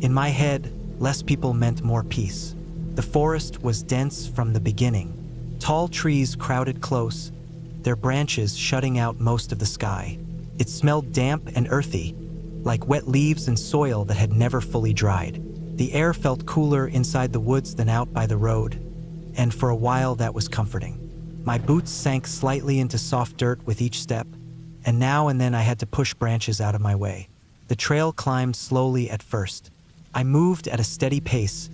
In my head, less people meant more peace. The forest was dense from the beginning. Tall trees crowded close, their branches shutting out most of the sky. It smelled damp and earthy, like wet leaves and soil that had never fully dried. The air felt cooler inside the woods than out by the road, and for a while that was comforting. My boots sank slightly into soft dirt with each step, and now and then I had to push branches out of my way. The trail climbed slowly at first. I moved at a steady pace,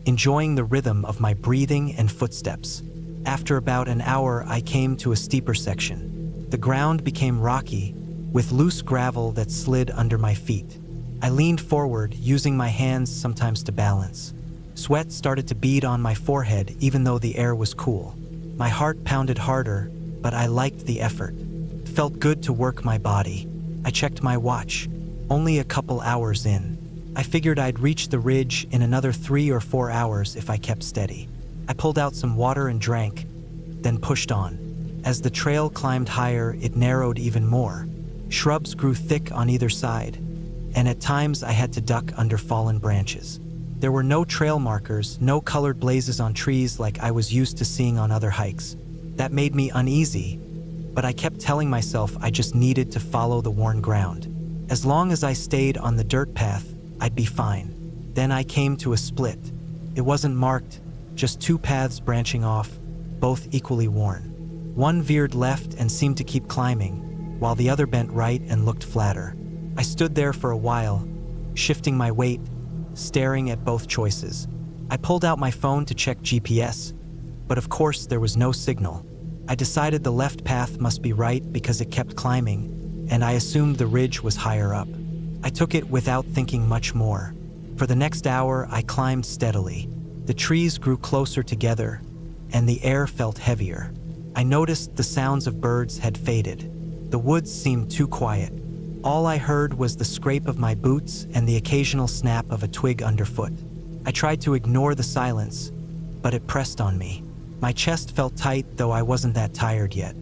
enjoying the rhythm of my breathing and footsteps. After about an hour, I came to a steeper section. The ground became rocky, with loose gravel that slid under my feet. I leaned forward, using my hands sometimes to balance. Sweat started to bead on my forehead even though the air was cool. My heart pounded harder, but I liked the effort. It felt good to work my body. I checked my watch. Only a couple hours in. I figured I'd reach the ridge in another 3 or 4 hours if I kept steady. I pulled out some water and drank, then pushed on. As the trail climbed higher, it narrowed even more. Shrubs grew thick on either side, and at times I had to duck under fallen branches. There were no trail markers, no colored blazes on trees like I was used to seeing on other hikes. That made me uneasy, but I kept telling myself I just needed to follow the worn ground. As long as I stayed on the dirt path, I'd be fine. Then I came to a split. It wasn't marked, just 2 paths branching off, both equally worn. One veered left and seemed to keep climbing, while the other bent right and looked flatter. I stood there for a while, shifting my weight, staring at both choices. I pulled out my phone to check GPS, but of course there was no signal. I decided the left path must be right because it kept climbing, and I assumed the ridge was higher up. I took it without thinking much more. For the next hour, I climbed steadily. The trees grew closer together, and the air felt heavier. I noticed the sounds of birds had faded. The woods seemed too quiet. All I heard was the scrape of my boots and the occasional snap of a twig underfoot. I tried to ignore the silence, but it pressed on me. My chest felt tight, though I wasn't that tired yet.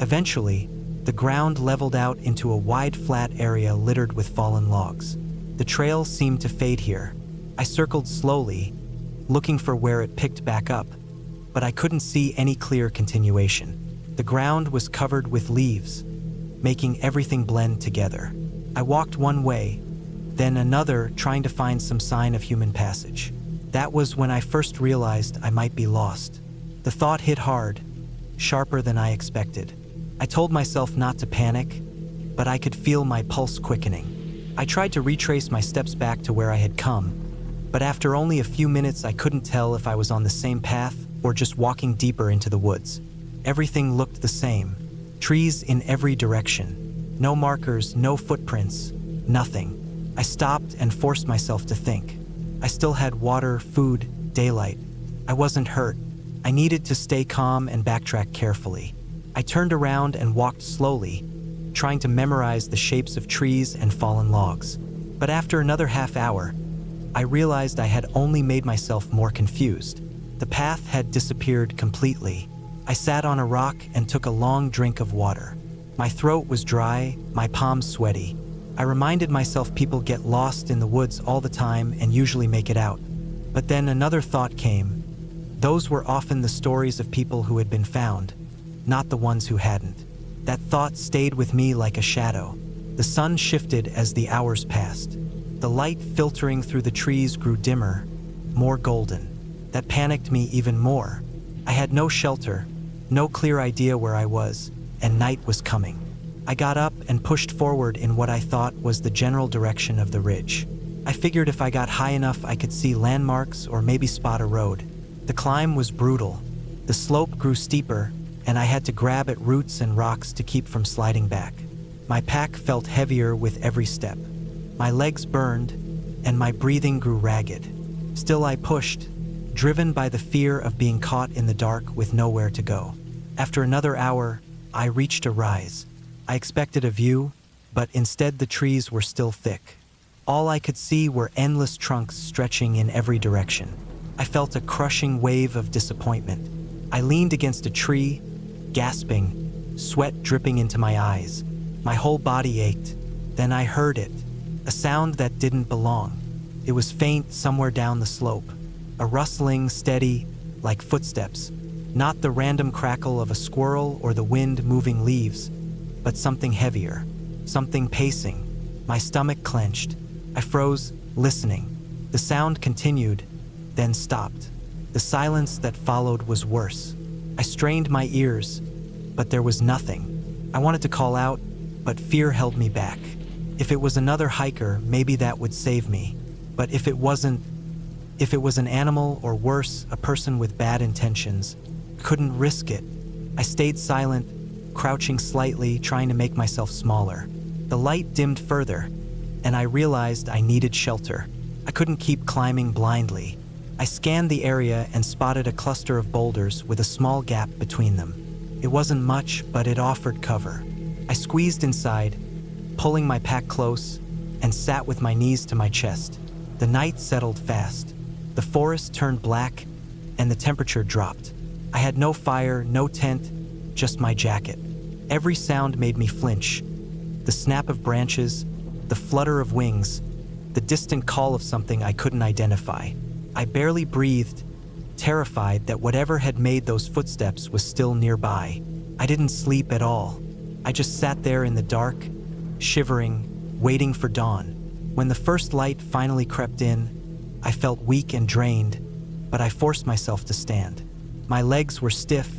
Eventually, the ground leveled out into a wide flat area littered with fallen logs. The trail seemed to fade here. I circled slowly, looking for where it picked back up, but I couldn't see any clear continuation. The ground was covered with leaves, making everything blend together. I walked one way, then another, trying to find some sign of human passage. That was when I first realized I might be lost. The thought hit hard, sharper than I expected. I told myself not to panic, but I could feel my pulse quickening. I tried to retrace my steps back to where I had come, But after only a few minutes, I couldn't tell if I was on the same path or just walking deeper into the woods. Everything looked the same. Trees in every direction. No markers, no footprints, nothing. I stopped and forced myself to think. I still had water, food, daylight. I wasn't hurt. I needed to stay calm and backtrack carefully. I turned around and walked slowly, trying to memorize the shapes of trees and fallen logs. But after another half hour, I realized I had only made myself more confused. The path had disappeared completely. I sat on a rock and took a long drink of water. My throat was dry, my palms sweaty. I reminded myself people get lost in the woods all the time and usually make it out. But then another thought came. Those were often the stories of people who had been found, not the ones who hadn't. That thought stayed with me like a shadow. The sun shifted as the hours passed. The light filtering through the trees grew dimmer, more golden. That panicked me even more. I had no shelter, no clear idea where I was, and night was coming. I got up and pushed forward in what I thought was the general direction of the ridge. I figured if I got high enough I could see landmarks or maybe spot a road. The climb was brutal. The slope grew steeper, and I had to grab at roots and rocks to keep from sliding back. My pack felt heavier with every step. My legs burned, and my breathing grew ragged. Still I pushed, driven by the fear of being caught in the dark with nowhere to go. After another hour, I reached a rise. I expected a view, but instead the trees were still thick. All I could see were endless trunks stretching in every direction. I felt a crushing wave of disappointment. I leaned against a tree, gasping, sweat dripping into my eyes. My whole body ached. Then I heard it, a sound that didn't belong. It was faint somewhere down the slope, a rustling, steady, like footsteps. Not the random crackle of a squirrel or the wind moving leaves, but something heavier, something pacing. My stomach clenched. I froze, listening. The sound continued, then stopped. The silence that followed was worse. I strained my ears, but there was nothing. I wanted to call out, but fear held me back. If it was another hiker, maybe that would save me. But if it was an animal or worse, a person with bad intentions, couldn't risk it. I stayed silent, crouching slightly, trying to make myself smaller. The light dimmed further, and I realized I needed shelter. I couldn't keep climbing blindly. I scanned the area and spotted a cluster of boulders with a small gap between them. It wasn't much, but it offered cover. I squeezed inside, pulling my pack close, and sat with my knees to my chest. The night settled fast. The forest turned black, and the temperature dropped. I had no fire, no tent, just my jacket. Every sound made me flinch. The snap of branches, the flutter of wings, the distant call of something I couldn't identify. I barely breathed, terrified that whatever had made those footsteps was still nearby. I didn't sleep at all. I just sat there in the dark, shivering, waiting for dawn. When the first light finally crept in, I felt weak and drained, but I forced myself to stand. My legs were stiff,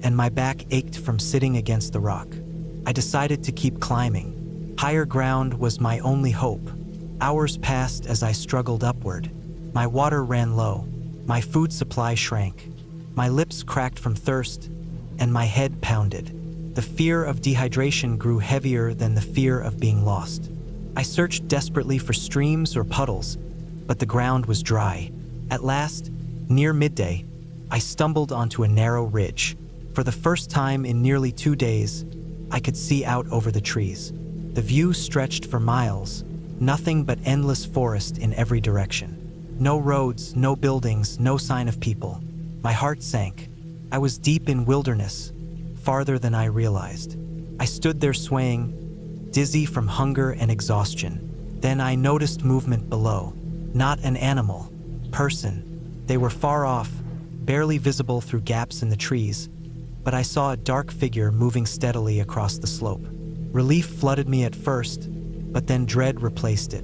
and my back ached from sitting against the rock. I decided to keep climbing. Higher ground was my only hope. Hours passed as I struggled upward. My water ran low. My food supply shrank. My lips cracked from thirst, and my head pounded. The fear of dehydration grew heavier than the fear of being lost. I searched desperately for streams or puddles, but the ground was dry. At last, near midday, I stumbled onto a narrow ridge. For the first time in nearly 2 days, I could see out over the trees. The view stretched for miles, nothing but endless forest in every direction. No roads, no buildings, no sign of people. My heart sank. I was deep in wilderness, farther than I realized. I stood there swaying, dizzy from hunger and exhaustion. Then I noticed movement below. Not an animal, person. They were far off, barely visible through gaps in the trees, but I saw a dark figure moving steadily across the slope. Relief flooded me at first, but then dread replaced it.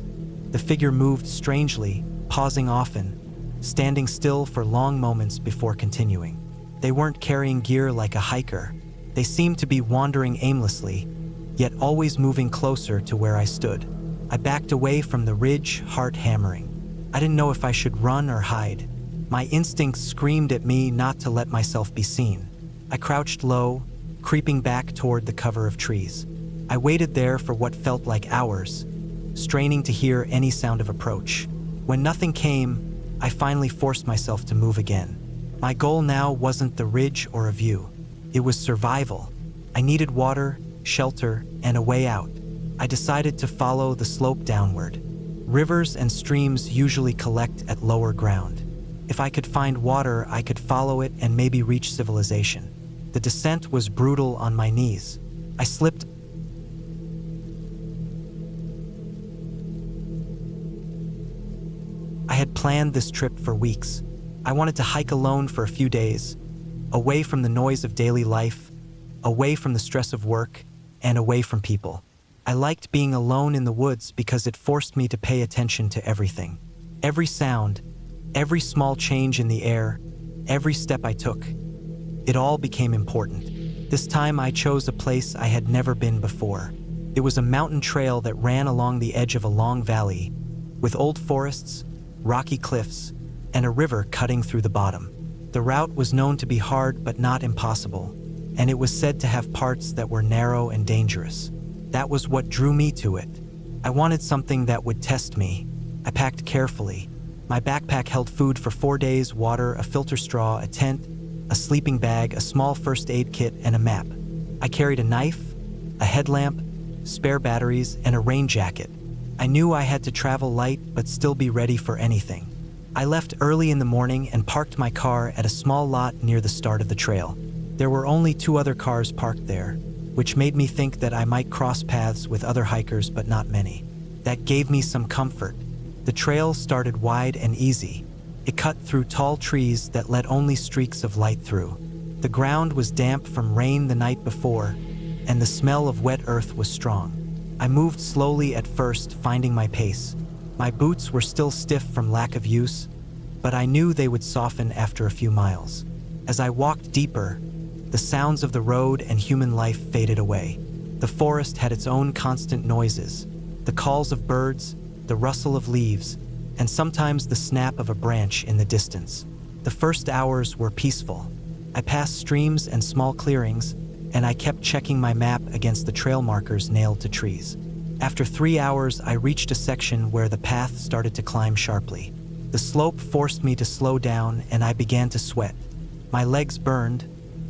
The figure moved strangely, pausing often, standing still for long moments before continuing. They weren't carrying gear like a hiker. They seemed to be wandering aimlessly, yet always moving closer to where I stood. I backed away from the ridge, heart hammering. I didn't know if I should run or hide. My instincts screamed at me not to let myself be seen. I crouched low, creeping back toward the cover of trees. I waited there for what felt like hours, straining to hear any sound of approach. When nothing came, I finally forced myself to move again. My goal now wasn't the ridge or a view. It was survival. I needed water, shelter, and a way out. I decided to follow the slope downward. Rivers and streams usually collect at lower ground. If I could find water, I could follow it and maybe reach civilization. The descent was brutal on my knees. I slipped. I had planned this trip for weeks. I wanted to hike alone for a few days, away from the noise of daily life, away from the stress of work, and away from people. I liked being alone in the woods because it forced me to pay attention to everything. Every sound, every small change in the air, every step I took. It all became important. This time I chose a place I had never been before. It was a mountain trail that ran along the edge of a long valley, with old forests, rocky cliffs, and a river cutting through the bottom. The route was known to be hard but not impossible, and it was said to have parts that were narrow and dangerous. That was what drew me to it. I wanted something that would test me. I packed carefully. My backpack held food for 4 days, water, a filter straw, a tent, a sleeping bag, a small first aid kit, and a map. I carried a knife, a headlamp, spare batteries, and a rain jacket. I knew I had to travel light but still be ready for anything. I left early in the morning and parked my car at a small lot near the start of the trail. There were only 2 other cars parked there, which made me think that I might cross paths with other hikers, but not many. That gave me some comfort. The trail started wide and easy. It cut through tall trees that let only streaks of light through. The ground was damp from rain the night before, and the smell of wet earth was strong. I moved slowly at first, finding my pace. My boots were still stiff from lack of use, but I knew they would soften after a few miles. As I walked deeper, the sounds of the road and human life faded away. The forest had its own constant noises, the calls of birds, the rustle of leaves, and sometimes the snap of a branch in the distance. The first hours were peaceful. I passed streams and small clearings, and I kept checking my map against the trail markers nailed to trees. After 3 hours, I reached a section where the path started to climb sharply. The slope forced me to slow down, and I began to sweat. My legs burned,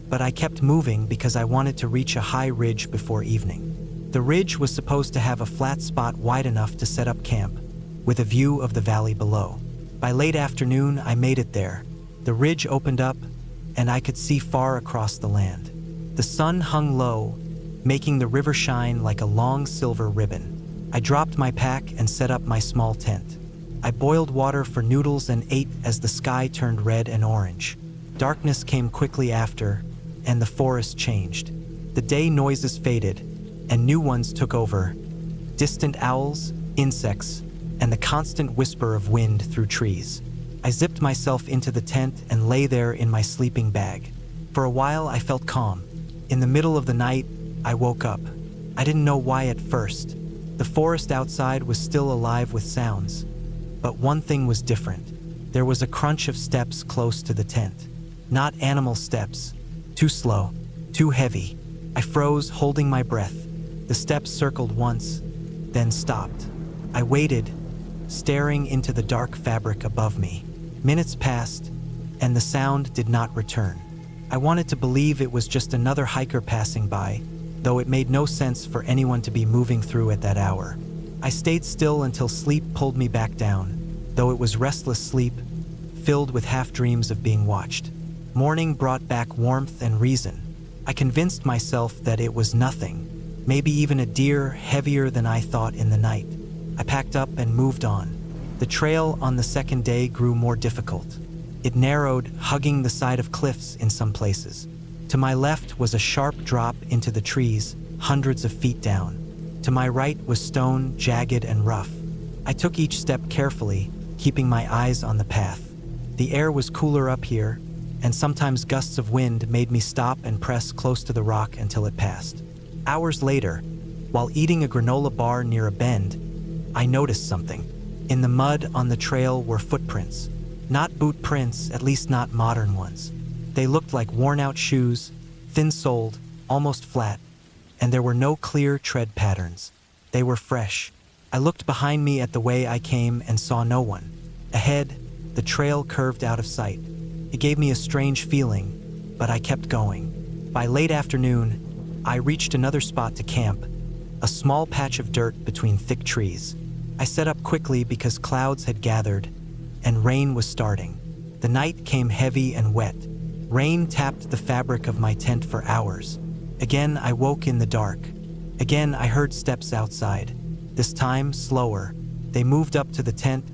but I kept moving because I wanted to reach a high ridge before evening. The ridge was supposed to have a flat spot wide enough to set up camp, with a view of the valley below. By late afternoon, I made it there. The ridge opened up, and I could see far across the land. The sun hung low, making the river shine like a long silver ribbon. I dropped my pack and set up my small tent. I boiled water for noodles and ate as the sky turned red and orange. Darkness came quickly after, and the forest changed. The day noises faded, and new ones took over. Distant owls, insects, and the constant whisper of wind through trees. I zipped myself into the tent and lay there in my sleeping bag. For a while, I felt calm. In the middle of the night, I woke up. I didn't know why at first. The forest outside was still alive with sounds. But one thing was different. There was a crunch of steps close to the tent. Not animal steps. Too slow. Too heavy. I froze, holding my breath. The steps circled once, then stopped. I waited, staring into the dark fabric above me. Minutes passed, and the sound did not return. I wanted to believe it was just another hiker passing by, though it made no sense for anyone to be moving through at that hour. I stayed still until sleep pulled me back down, though it was restless sleep, filled with half-dreams of being watched. Morning brought back warmth and reason. I convinced myself that it was nothing, maybe even a deer heavier than I thought in the night. I packed up and moved on. The trail on the second day grew more difficult. It narrowed, hugging the side of cliffs in some places. To my left was a sharp drop into the trees, hundreds of feet down. To my right was stone, jagged and rough. I took each step carefully, keeping my eyes on the path. The air was cooler up here, and sometimes gusts of wind made me stop and press close to the rock until it passed. Hours later, while eating a granola bar near a bend, I noticed something. In the mud on the trail were footprints. Not boot prints, at least not modern ones. They looked like worn-out shoes, thin-soled, almost flat, and there were no clear tread patterns. They were fresh. I looked behind me at the way I came and saw no one. Ahead, the trail curved out of sight. It gave me a strange feeling, but I kept going. By late afternoon, I reached another spot to camp, a small patch of dirt between thick trees. I set up quickly because clouds had gathered, and rain was starting. The night came heavy and wet. Rain tapped the fabric of my tent for hours. Again, I woke in the dark. Again, I heard steps outside. This time, slower. They moved up to the tent,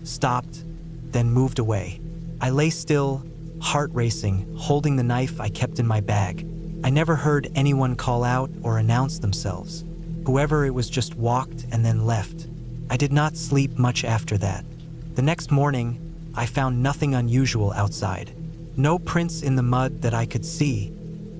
stopped, then moved away. I lay still, heart racing, holding the knife I kept in my bag. I never heard anyone call out or announce themselves. Whoever it was just walked and then left. I did not sleep much after that. The next morning, I found nothing unusual outside. No prints in the mud that I could see,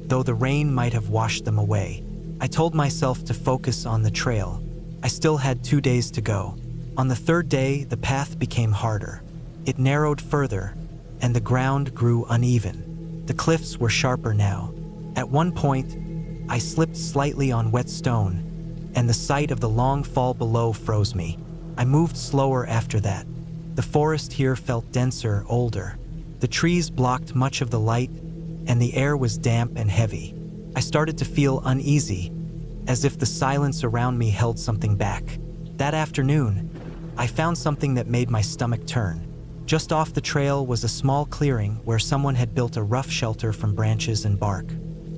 though the rain might have washed them away. I told myself to focus on the trail. I still had 2 days to go. On the third day, the path became harder. It narrowed further, and the ground grew uneven. The cliffs were sharper now. At one point, I slipped slightly on wet stone, and the sight of the long fall below froze me. I moved slower after that. The forest here felt denser, older. The trees blocked much of the light, and the air was damp and heavy. I started to feel uneasy, as if the silence around me held something back. That afternoon, I found something that made my stomach turn. Just off the trail was a small clearing where someone had built a rough shelter from branches and bark.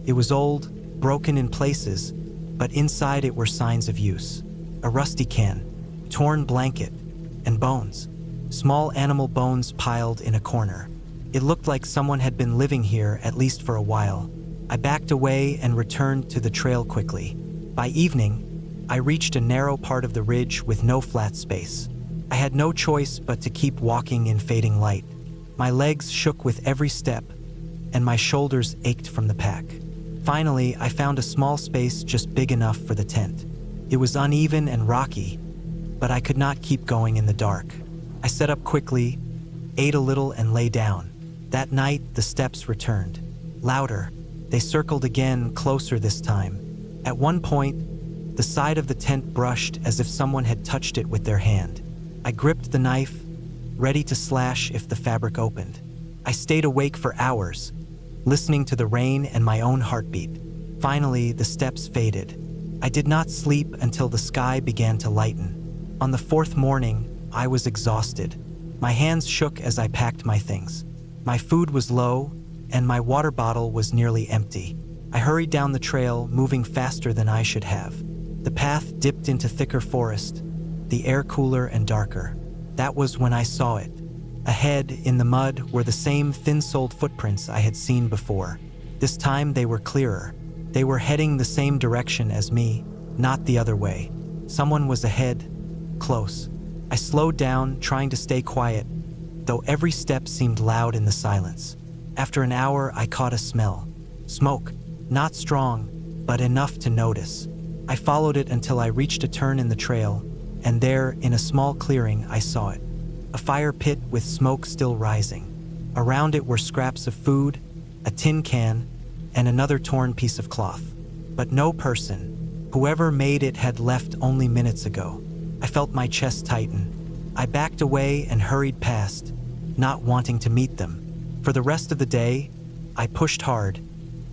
It was old, broken in places, but inside it were signs of use. A rusty can, torn blanket, and bones. Small animal bones piled in a corner. It looked like someone had been living here at least for a while. I backed away and returned to the trail quickly. By evening, I reached a narrow part of the ridge with no flat space. I had no choice but to keep walking in fading light. My legs shook with every step, and my shoulders ached from the pack. Finally, I found a small space just big enough for the tent. It was uneven and rocky, but I could not keep going in the dark. I set up quickly, ate a little, and lay down. That night, the steps returned. Louder. They circled again, closer this time. At one point, the side of the tent brushed as if someone had touched it with their hand. I gripped the knife, ready to slash if the fabric opened. I stayed awake for hours, listening to the rain and my own heartbeat. Finally, the steps faded. I did not sleep until the sky began to lighten. On the fourth morning, I was exhausted. My hands shook as I packed my things. My food was low, and my water bottle was nearly empty. I hurried down the trail, moving faster than I should have. The path dipped into thicker forest, the air cooler and darker. That was when I saw it. Ahead, in the mud, were the same thin-soled footprints I had seen before. This time they were clearer. They were heading the same direction as me, not the other way. Someone was ahead, close. I slowed down, trying to stay quiet, though every step seemed loud in the silence. After an hour, I caught a smell. Smoke. Not strong, but enough to notice. I followed it until I reached a turn in the trail, and there, in a small clearing, I saw it. A fire pit with smoke still rising. Around it were scraps of food, a tin can, and another torn piece of cloth. But no person. Whoever made it had left only minutes ago. I felt my chest tighten. I backed away and hurried past, not wanting to meet them. For the rest of the day, I pushed hard,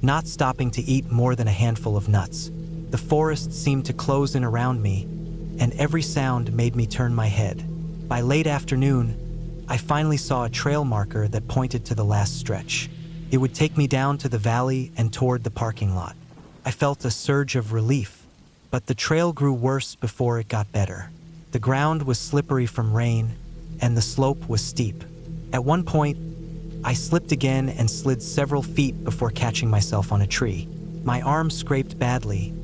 not stopping to eat more than a handful of nuts. The forest seemed to close in around me, and every sound made me turn my head. By late afternoon, I finally saw a trail marker that pointed to the last stretch. It would take me down to the valley and toward the parking lot. I felt a surge of relief, but the trail grew worse before it got better. The ground was slippery from rain, and the slope was steep. At one point, I slipped again and slid several feet before catching myself on a tree. My arm scraped badly,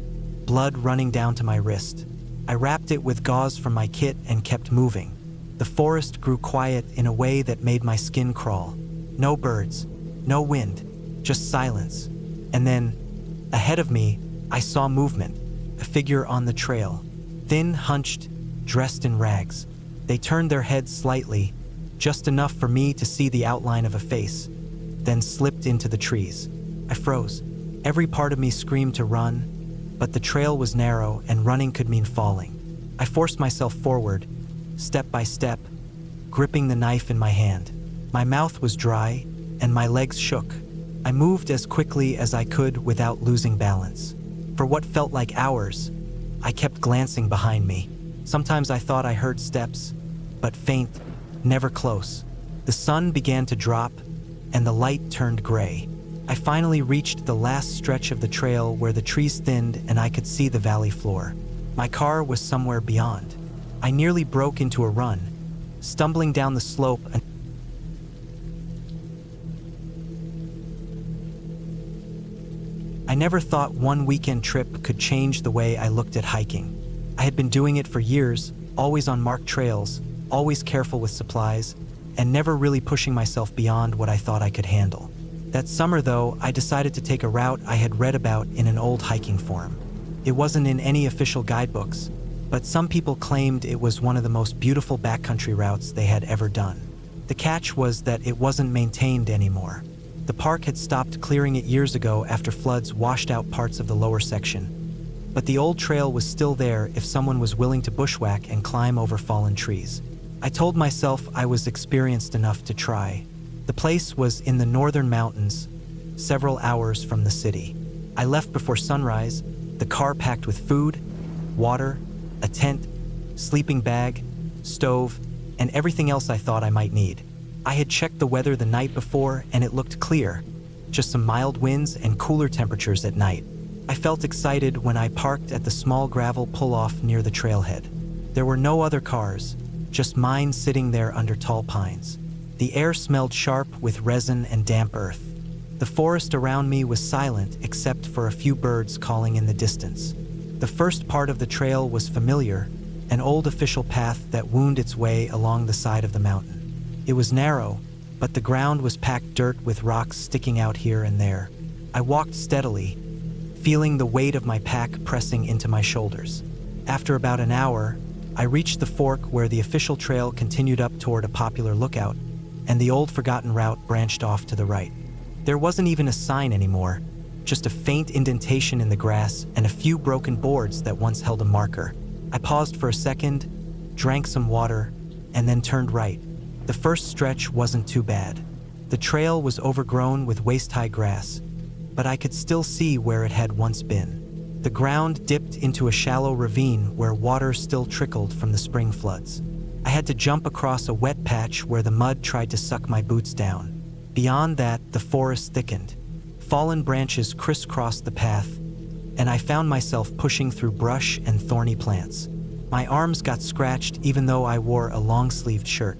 blood running down to my wrist. I wrapped it with gauze from my kit and kept moving. The forest grew quiet in a way that made my skin crawl. No birds, no wind, just silence. And then, ahead of me, I saw movement, a figure on the trail, thin, hunched, dressed in rags. They turned their heads slightly, just enough for me to see the outline of a face, then slipped into the trees. I froze. Every part of me screamed to run, but the trail was narrow and running could mean falling. I forced myself forward, step by step, gripping the knife in my hand. My mouth was dry and my legs shook. I moved as quickly as I could without losing balance. For what felt like hours, I kept glancing behind me. Sometimes I thought I heard steps, but faint, never close. The sun began to drop, and the light turned gray. I finally reached the last stretch of the trail where the trees thinned and I could see the valley floor. My car was somewhere beyond. I nearly broke into a run, stumbling down the slope and I never thought one weekend trip could change the way I looked at hiking. I had been doing it for years, always on marked trails, always careful with supplies, and never really pushing myself beyond what I thought I could handle. That summer, though, I decided to take a route I had read about in an old hiking forum. It wasn't in any official guidebooks, but some people claimed it was one of the most beautiful backcountry routes they had ever done. The catch was that it wasn't maintained anymore. The park had stopped clearing it years ago after floods washed out parts of the lower section. But the old trail was still there if someone was willing to bushwhack and climb over fallen trees. I told myself I was experienced enough to try. The place was in the northern mountains, several hours from the city. I left before sunrise, the car packed with food, water, a tent, sleeping bag, stove, and everything else I thought I might need. I had checked the weather the night before and it looked clear, just some mild winds and cooler temperatures at night. I felt excited when I parked at the small gravel pull-off near the trailhead. There were no other cars, just mine sitting there under tall pines. The air smelled sharp with resin and damp earth. The forest around me was silent except for a few birds calling in the distance. The first part of the trail was familiar, an old official path that wound its way along the side of the mountain. It was narrow, but the ground was packed dirt with rocks sticking out here and there. I walked steadily, feeling the weight of my pack pressing into my shoulders. After about an hour, I reached the fork where the official trail continued up toward a popular lookout, and the old forgotten route branched off to the right. There wasn't even a sign anymore, just a faint indentation in the grass and a few broken boards that once held a marker. I paused for a second, drank some water, and then turned right. The first stretch wasn't too bad. The trail was overgrown with waist-high grass, but I could still see where it had once been. The ground dipped into a shallow ravine where water still trickled from the spring floods. I had to jump across a wet patch where the mud tried to suck my boots down. Beyond that, the forest thickened. Fallen branches crisscrossed the path, and I found myself pushing through brush and thorny plants. My arms got scratched even though I wore a long-sleeved shirt.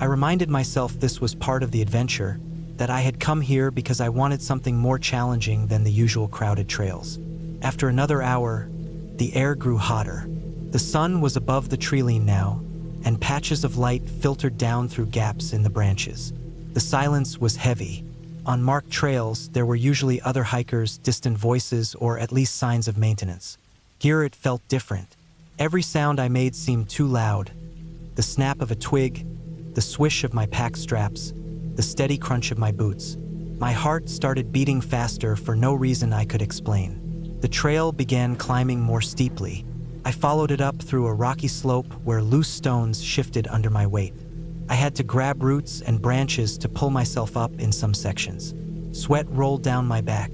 I reminded myself this was part of the adventure, that I had come here because I wanted something more challenging than the usual crowded trails. After another hour, the air grew hotter. The sun was above the treeline now, and patches of light filtered down through gaps in the branches. The silence was heavy. On marked trails, there were usually other hikers, distant voices, or at least signs of maintenance. Here it felt different. Every sound I made seemed too loud. The snap of a twig, the swish of my pack straps, the steady crunch of my boots. My heart started beating faster for no reason I could explain. The trail began climbing more steeply. I followed it up through a rocky slope where loose stones shifted under my weight. I had to grab roots and branches to pull myself up in some sections. Sweat rolled down my back.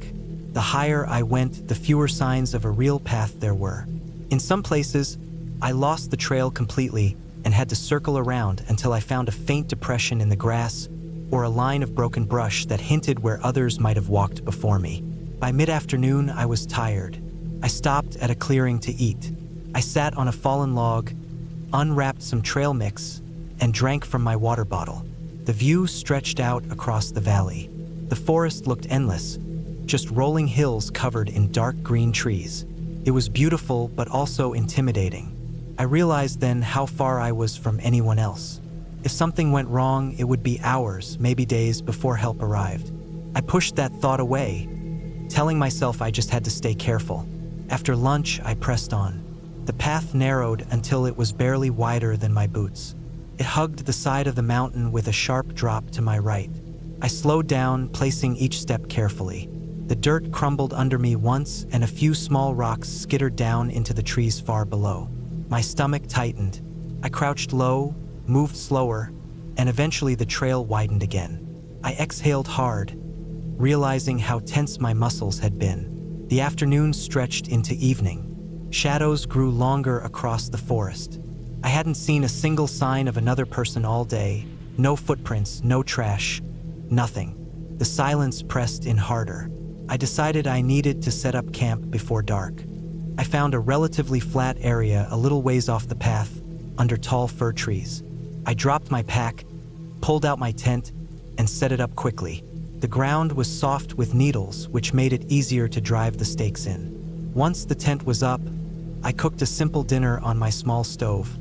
The higher I went, the fewer signs of a real path there were. In some places, I lost the trail completely and had to circle around until I found a faint depression in the grass or a line of broken brush that hinted where others might have walked before me. By mid-afternoon, I was tired. I stopped at a clearing to eat. I sat on a fallen log, unwrapped some trail mix, and drank from my water bottle. The view stretched out across the valley. The forest looked endless, just rolling hills covered in dark green trees. It was beautiful, but also intimidating. I realized then how far I was from anyone else. If something went wrong, it would be hours, maybe days, before help arrived. I pushed that thought away, telling myself I just had to stay careful. After lunch, I pressed on. The path narrowed until it was barely wider than my boots. It hugged the side of the mountain with a sharp drop to my right. I slowed down, placing each step carefully. The dirt crumbled under me once, and a few small rocks skittered down into the trees far below. My stomach tightened. I crouched low, moved slower, and eventually the trail widened again. I exhaled hard, realizing how tense my muscles had been. The afternoon stretched into evening. Shadows grew longer across the forest. I hadn't seen a single sign of another person all day. No footprints, no trash, nothing. The silence pressed in harder. I decided I needed to set up camp before dark. I found a relatively flat area a little ways off the path, under tall fir trees. I dropped my pack, pulled out my tent, and set it up quickly. The ground was soft with needles, which made it easier to drive the stakes in. Once the tent was up, I cooked a simple dinner on my small stove,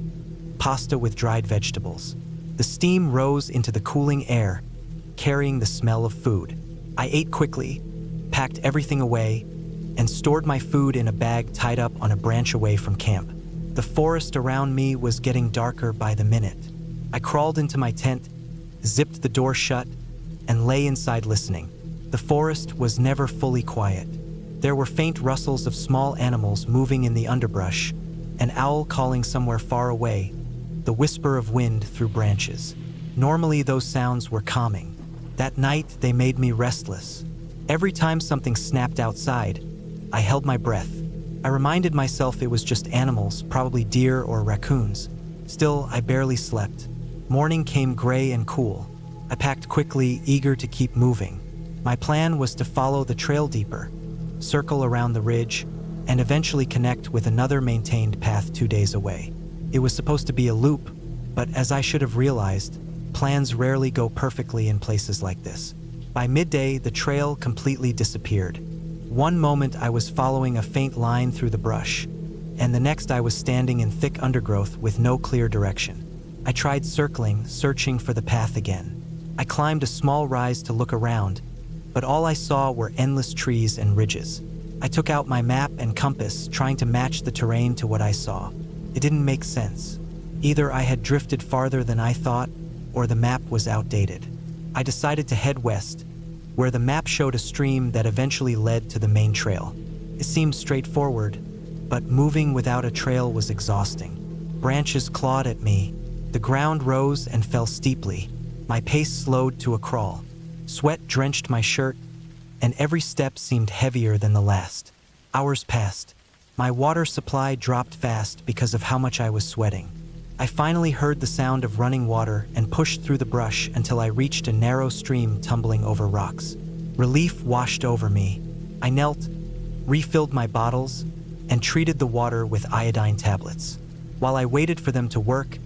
pasta with dried vegetables. The steam rose into the cooling air, carrying the smell of food. I ate quickly, packed everything away, and stored my food in a bag tied up on a branch away from camp. The forest around me was getting darker by the minute. I crawled into my tent, zipped the door shut, and lay inside listening. The forest was never fully quiet. There were faint rustles of small animals moving in the underbrush, an owl calling somewhere far away, the whisper of wind through branches. Normally those sounds were calming. That night they made me restless. Every time something snapped outside, I held my breath. I reminded myself it was just animals, probably deer or raccoons. Still, I barely slept. Morning came gray and cool. I packed quickly, eager to keep moving. My plan was to follow the trail deeper, circle around the ridge, and eventually connect with another maintained path 2 days away. It was supposed to be a loop, but as I should have realized, plans rarely go perfectly in places like this. By midday, the trail completely disappeared. One moment I was following a faint line through the brush, and the next I was standing in thick undergrowth with no clear direction. I tried circling, searching for the path again. I climbed a small rise to look around, but all I saw were endless trees and ridges. I took out my map and compass, trying to match the terrain to what I saw. It didn't make sense. Either I had drifted farther than I thought, or the map was outdated. I decided to head west, where the map showed a stream that eventually led to the main trail. It seemed straightforward, but moving without a trail was exhausting. Branches clawed at me. The ground rose and fell steeply. My pace slowed to a crawl. Sweat drenched my shirt, and every step seemed heavier than the last. Hours passed. My water supply dropped fast because of how much I was sweating. I finally heard the sound of running water and pushed through the brush until I reached a narrow stream tumbling over rocks. Relief washed over me. I knelt, refilled my bottles, and treated the water with iodine tablets. While I waited for them to work,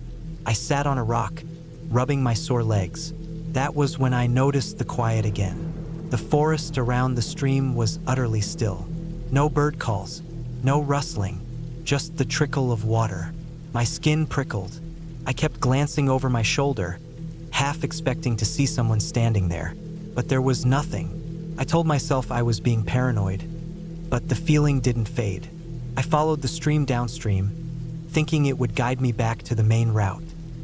I sat on a rock, rubbing my sore legs. That was when I noticed the quiet again. The forest around the stream was utterly still. No bird calls, no rustling, just the trickle of water. My skin prickled. I kept glancing over my shoulder, half expecting to see someone standing there, but there was nothing. I told myself I was being paranoid, but the feeling didn't fade. I followed the stream downstream, thinking it would guide me back to the main route.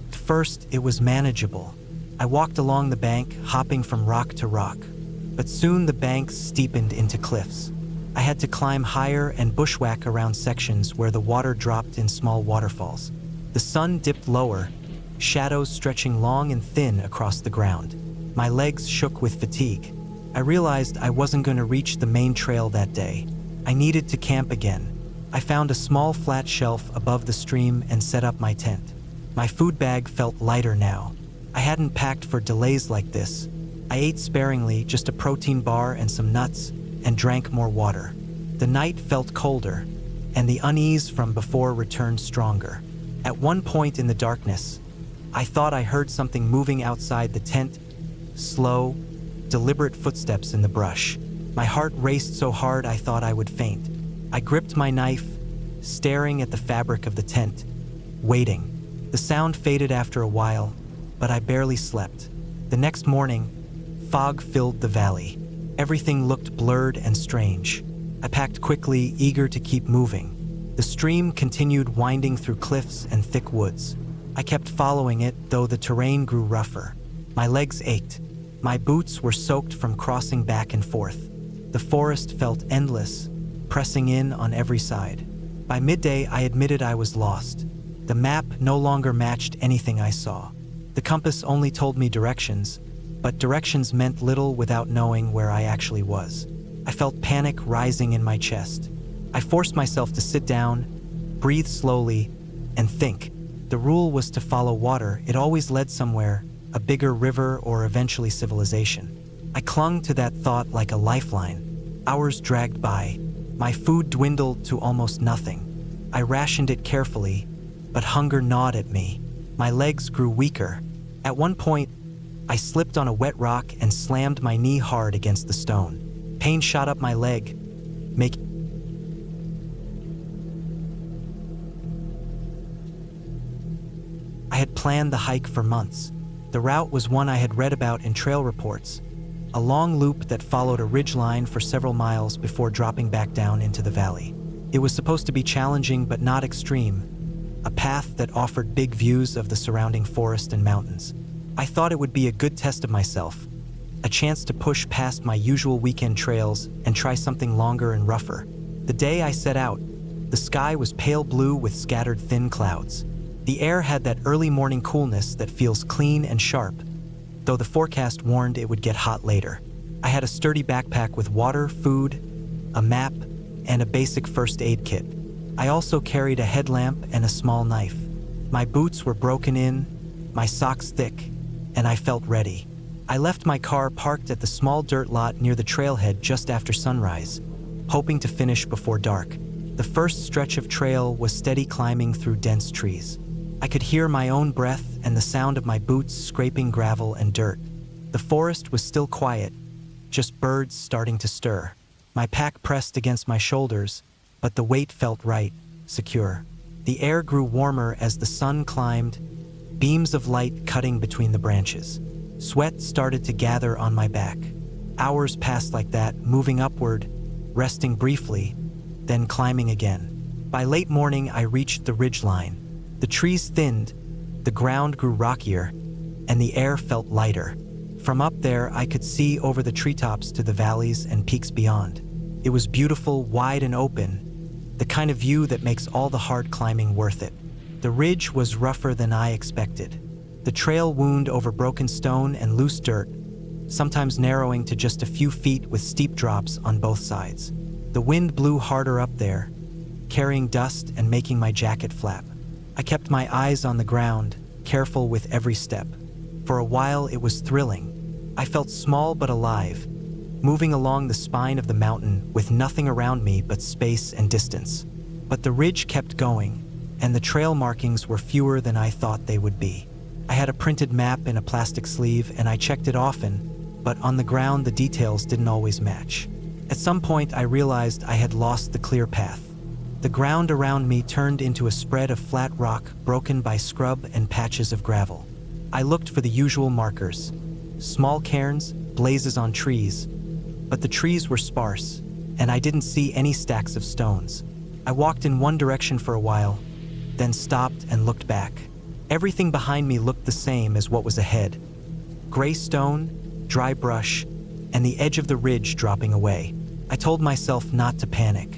At first, it was manageable. I walked along the bank, hopping from rock to rock, but soon the banks steepened into cliffs. I had to climb higher and bushwhack around sections where the water dropped in small waterfalls. The sun dipped lower, shadows stretching long and thin across the ground. My legs shook with fatigue. I realized I wasn't going to reach the main trail that day. I needed to camp again. I found a small flat shelf above the stream and set up my tent. My food bag felt lighter now. I hadn't packed for delays like this. I ate sparingly, just a protein bar and some nuts, and drank more water. The night felt colder, and the unease from before returned stronger. At one point in the darkness, I thought I heard something moving outside the tent, slow, deliberate footsteps in the brush. My heart raced so hard I thought I would faint. I gripped my knife, staring at the fabric of the tent, waiting. The sound faded after a while, but I barely slept. The next morning, fog filled the valley. Everything looked blurred and strange. I packed quickly, eager to keep moving. The stream continued winding through cliffs and thick woods. I kept following it, though the terrain grew rougher. My legs ached. My boots were soaked from crossing back and forth. The forest felt endless, pressing in on every side. By midday, I admitted I was lost. The map no longer matched anything I saw. The compass only told me directions, but directions meant little without knowing where I actually was. I felt panic rising in my chest. I forced myself to sit down, breathe slowly, and think. The rule was to follow water. It always led somewhere, a bigger river or eventually civilization. I clung to that thought like a lifeline. Hours dragged by. My food dwindled to almost nothing. I rationed it carefully, but hunger gnawed at me. My legs grew weaker. At one point, I slipped on a wet rock and slammed my knee hard against the stone. Pain shot up my leg, making I had planned the hike for months. The route was one I had read about in trail reports, a long loop that followed a ridgeline for several miles before dropping back down into the valley. It was supposed to be challenging but not extreme, a path that offered big views of the surrounding forest and mountains. I thought it would be a good test of myself, a chance to push past my usual weekend trails and try something longer and rougher. The day I set out, the sky was pale blue with scattered thin clouds. The air had that early morning coolness that feels clean and sharp, though the forecast warned it would get hot later. I had a sturdy backpack with water, food, a map, and a basic first aid kit. I also carried a headlamp and a small knife. My boots were broken in, my socks thick, and I felt ready. I left my car parked at the small dirt lot near the trailhead just after sunrise, hoping to finish before dark. The first stretch of trail was steady climbing through dense trees. I could hear my own breath and the sound of my boots scraping gravel and dirt. The forest was still quiet, just birds starting to stir. My pack pressed against my shoulders, but the weight felt right, secure. The air grew warmer as the sun climbed, beams of light cutting between the branches. Sweat started to gather on my back. Hours passed like that, moving upward, resting briefly, then climbing again. By late morning, I reached the ridgeline. The trees thinned, the ground grew rockier, and the air felt lighter. From up there, I could see over the treetops to the valleys and peaks beyond. It was beautiful, wide and open, the kind of view that makes all the hard climbing worth it. The ridge was rougher than I expected. The trail wound over broken stone and loose dirt, sometimes narrowing to just a few feet with steep drops on both sides. The wind blew harder up there, carrying dust and making my jacket flap. I kept my eyes on the ground, careful with every step. For a while, it was thrilling. I felt small but alive, moving along the spine of the mountain with nothing around me but space and distance. But the ridge kept going, and the trail markings were fewer than I thought they would be. I had a printed map in a plastic sleeve, and I checked it often, but on the ground the details didn't always match. At some point, I realized I had lost the clear path. The ground around me turned into a spread of flat rock broken by scrub and patches of gravel. I looked for the usual markers, small cairns, blazes on trees, but the trees were sparse, and I didn't see any stacks of stones. I walked in one direction for a while, then stopped and looked back. Everything behind me looked the same as what was ahead. Gray stone, dry brush, and the edge of the ridge dropping away. I told myself not to panic.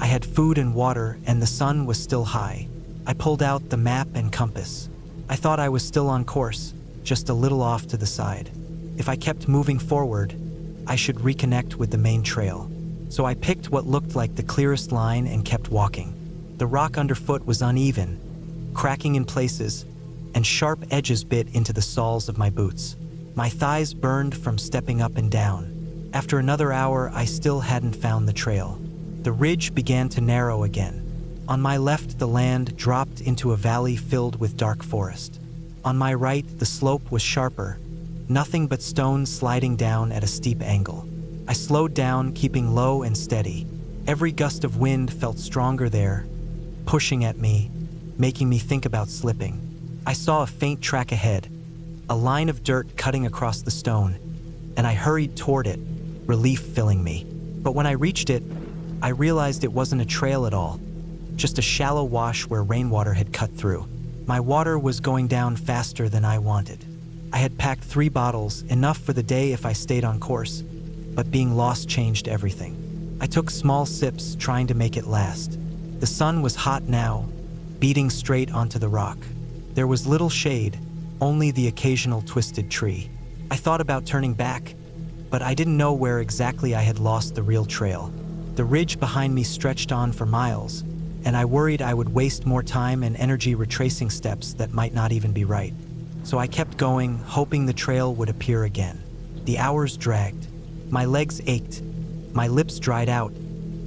I had food and water, and the sun was still high. I pulled out the map and compass. I thought I was still on course, just a little off to the side. If I kept moving forward, I should reconnect with the main trail. So I picked what looked like the clearest line and kept walking. The rock underfoot was uneven, cracking in places, and sharp edges bit into the soles of my boots. My thighs burned from stepping up and down. After another hour, I still hadn't found the trail. The ridge began to narrow again. On my left, the land dropped into a valley filled with dark forest. On my right, the slope was sharper, nothing but stones sliding down at a steep angle. I slowed down, keeping low and steady. Every gust of wind felt stronger there, pushing at me, making me think about slipping. I saw a faint track ahead, a line of dirt cutting across the stone, and I hurried toward it, relief filling me. But when I reached it, I realized it wasn't a trail at all, just a shallow wash where rainwater had cut through. My water was going down faster than I wanted. I had packed 3 bottles, enough for the day if I stayed on course, but being lost changed everything. I took small sips, trying to make it last. The sun was hot now, beating straight onto the rock. There was little shade, only the occasional twisted tree. I thought about turning back, but I didn't know where exactly I had lost the real trail. The ridge behind me stretched on for miles, and I worried I would waste more time and energy retracing steps that might not even be right. So I kept going, hoping the trail would appear again. The hours dragged. My legs ached, my lips dried out,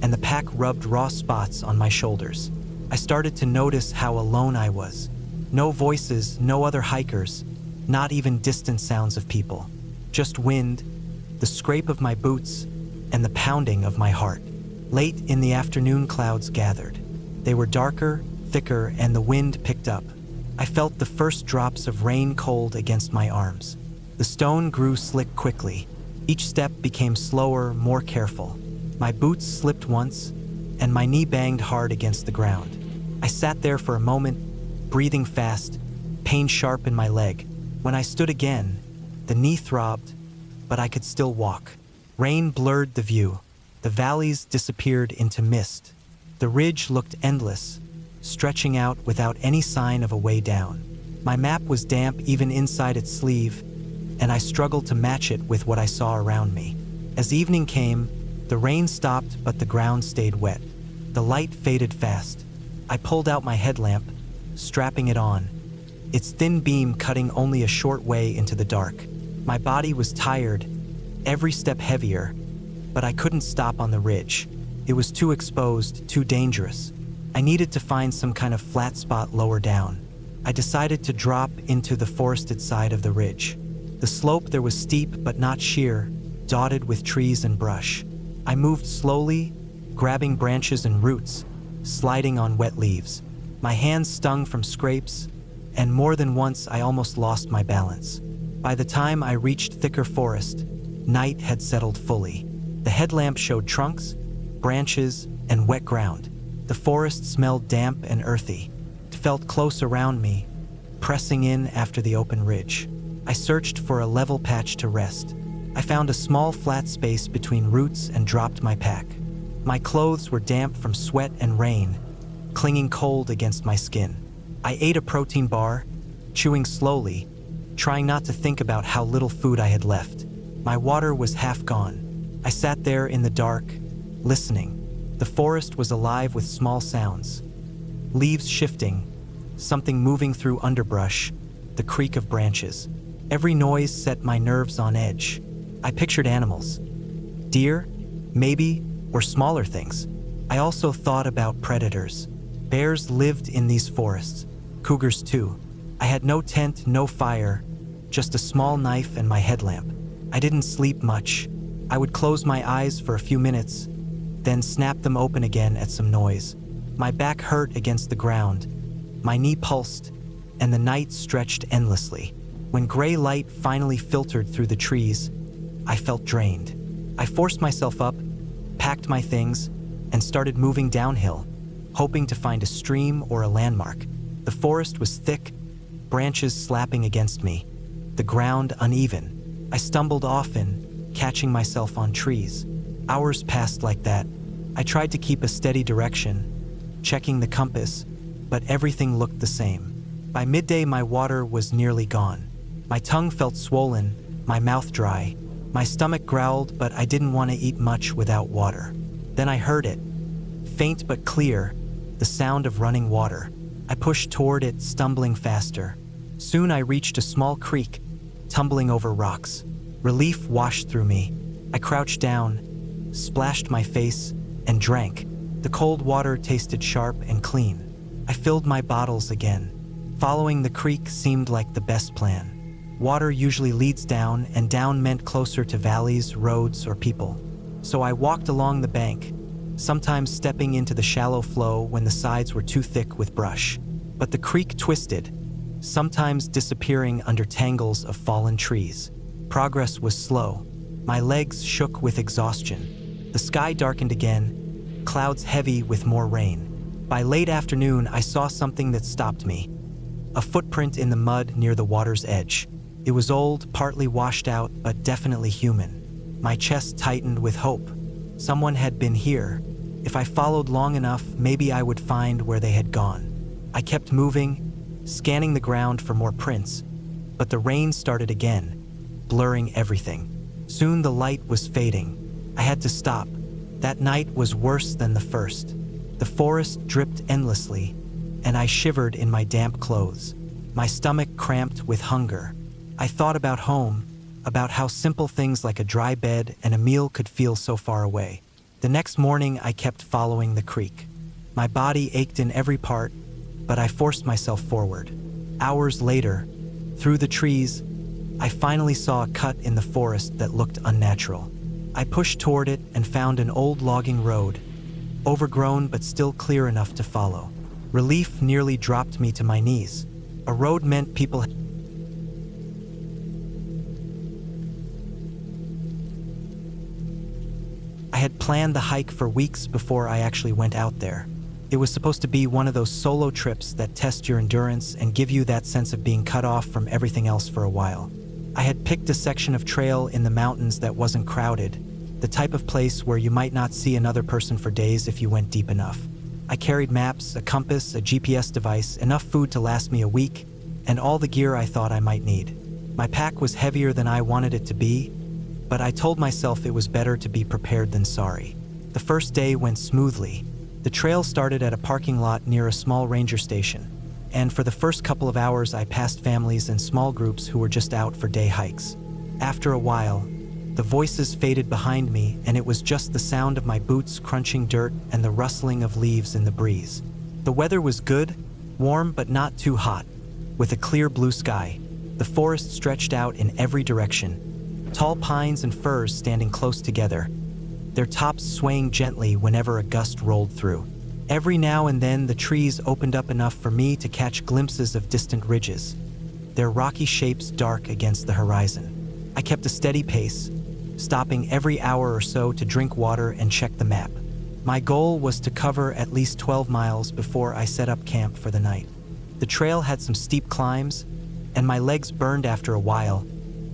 and the pack rubbed raw spots on my shoulders. I started to notice how alone I was. No voices, no other hikers, not even distant sounds of people. Just wind, the scrape of my boots, and the pounding of my heart. Late in the afternoon, clouds gathered. They were darker, thicker, and the wind picked up. I felt the first drops of rain cold against my arms. The stone grew slick quickly. Each step became slower, more careful. My boots slipped once, and my knee banged hard against the ground. I sat there for a moment, breathing fast, pain sharp in my leg. When I stood again, the knee throbbed, but I could still walk. Rain blurred the view. The valleys disappeared into mist. The ridge looked endless, stretching out without any sign of a way down. My map was damp even inside its sleeve, and I struggled to match it with what I saw around me. As evening came, the rain stopped, but the ground stayed wet. The light faded fast. I pulled out my headlamp, strapping it on, its thin beam cutting only a short way into the dark. My body was tired, every step heavier, but I couldn't stop on the ridge. It was too exposed, too dangerous. I needed to find some kind of flat spot lower down. I decided to drop into the forested side of the ridge. The slope there was steep but not sheer, dotted with trees and brush. I moved slowly, grabbing branches and roots, sliding on wet leaves. My hands stung from scrapes, and more than once I almost lost my balance. By the time I reached thicker forest, night had settled fully. The headlamp showed trunks, branches, and wet ground. The forest smelled damp and earthy. It felt close around me, pressing in after the open ridge. I searched for a level patch to rest. I found a small flat space between roots and dropped my pack. My clothes were damp from sweat and rain, clinging cold against my skin. I ate a protein bar, chewing slowly, trying not to think about how little food I had left. My water was half gone. I sat there in the dark, listening. The forest was alive with small sounds. Leaves shifting, something moving through underbrush, the creak of branches. Every noise set my nerves on edge. I pictured animals. Deer, maybe, or smaller things. I also thought about predators. Bears lived in these forests. Cougars too. I had no tent, no fire, just a small knife and my headlamp. I didn't sleep much. I would close my eyes for a few minutes, then snap them open again at some noise. My back hurt against the ground. My knee pulsed, and the night stretched endlessly. When gray light finally filtered through the trees, I felt drained. I forced myself up, packed my things, and started moving downhill, hoping to find a stream or a landmark. The forest was thick, branches slapping against me, the ground uneven. I stumbled often, catching myself on trees. Hours passed like that. I tried to keep a steady direction, checking the compass, but everything looked the same. By midday, my water was nearly gone. My tongue felt swollen, my mouth dry. My stomach growled, but I didn't want to eat much without water. Then I heard it, faint but clear, the sound of running water. I pushed toward it, stumbling faster. Soon I reached a small creek, tumbling over rocks. Relief washed through me. I crouched down, splashed my face, and drank. The cold water tasted sharp and clean. I filled my bottles again. Following the creek seemed like the best plan. Water usually leads down, and down meant closer to valleys, roads, or people. So I walked along the bank, sometimes stepping into the shallow flow when the sides were too thick with brush. But the creek twisted, sometimes disappearing under tangles of fallen trees. Progress was slow. My legs shook with exhaustion. The sky darkened again, clouds heavy with more rain. By late afternoon, I saw something that stopped me. a footprint in the mud near the water's edge. It was old, partly washed out, but definitely human. My chest tightened with hope. Someone had been here. If I followed long enough, maybe I would find where they had gone. I kept moving, scanning the ground for more prints, but the rain started again, blurring everything. Soon the light was fading. I had to stop. That night was worse than the first. The forest dripped endlessly, and I shivered in my damp clothes. My stomach cramped with hunger. I thought about home, about how simple things like a dry bed and a meal could feel so far away. The next morning, I kept following the creek. My body ached in every part, but I forced myself forward. Hours later, through the trees, I finally saw a cut in the forest that looked unnatural. I pushed toward it and found an old logging road, overgrown but still clear enough to follow. Relief nearly dropped me to my knees. A road meant people I had planned the hike for weeks before I actually went out there. It was supposed to be one of those solo trips that test your endurance and give you that sense of being cut off from everything else for a while. I had picked a section of trail in the mountains that wasn't crowded, the type of place where you might not see another person for days if you went deep enough. I carried maps, a compass, a GPS device, enough food to last me a week, and all the gear I thought I might need. My pack was heavier than I wanted it to be, but I told myself it was better to be prepared than sorry. The first day went smoothly. The trail started at a parking lot near a small ranger station, and for the first couple of hours I passed families and small groups who were just out for day hikes. After a while, the voices faded behind me, and it was just the sound of my boots crunching dirt and the rustling of leaves in the breeze. The weather was good, warm but not too hot, with a clear blue sky. The forest stretched out in every direction, tall pines and firs standing close together, their tops swaying gently whenever a gust rolled through. Every now and then the trees opened up enough for me to catch glimpses of distant ridges, their rocky shapes dark against the horizon. I kept a steady pace, stopping every hour or so to drink water and check the map. My goal was to cover at least 12 miles before I set up camp for the night. The trail had some steep climbs, and my legs burned after a while,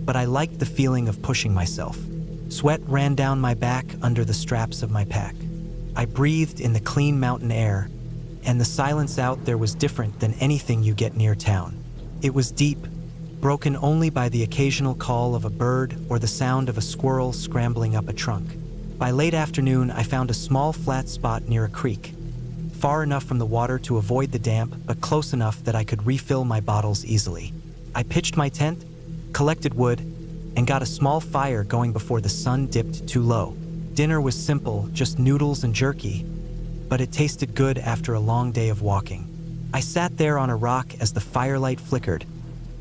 but I liked the feeling of pushing myself. Sweat ran down my back under the straps of my pack. I breathed in the clean mountain air, and the silence out there was different than anything you get near town. It was deep, broken only by the occasional call of a bird or the sound of a squirrel scrambling up a trunk. By late afternoon, I found a small flat spot near a creek, far enough from the water to avoid the damp, but close enough that I could refill my bottles easily. I pitched my tent, collected wood, and got a small fire going before the sun dipped too low. Dinner was simple, just noodles and jerky, but it tasted good after a long day of walking. I sat there on a rock as the firelight flickered,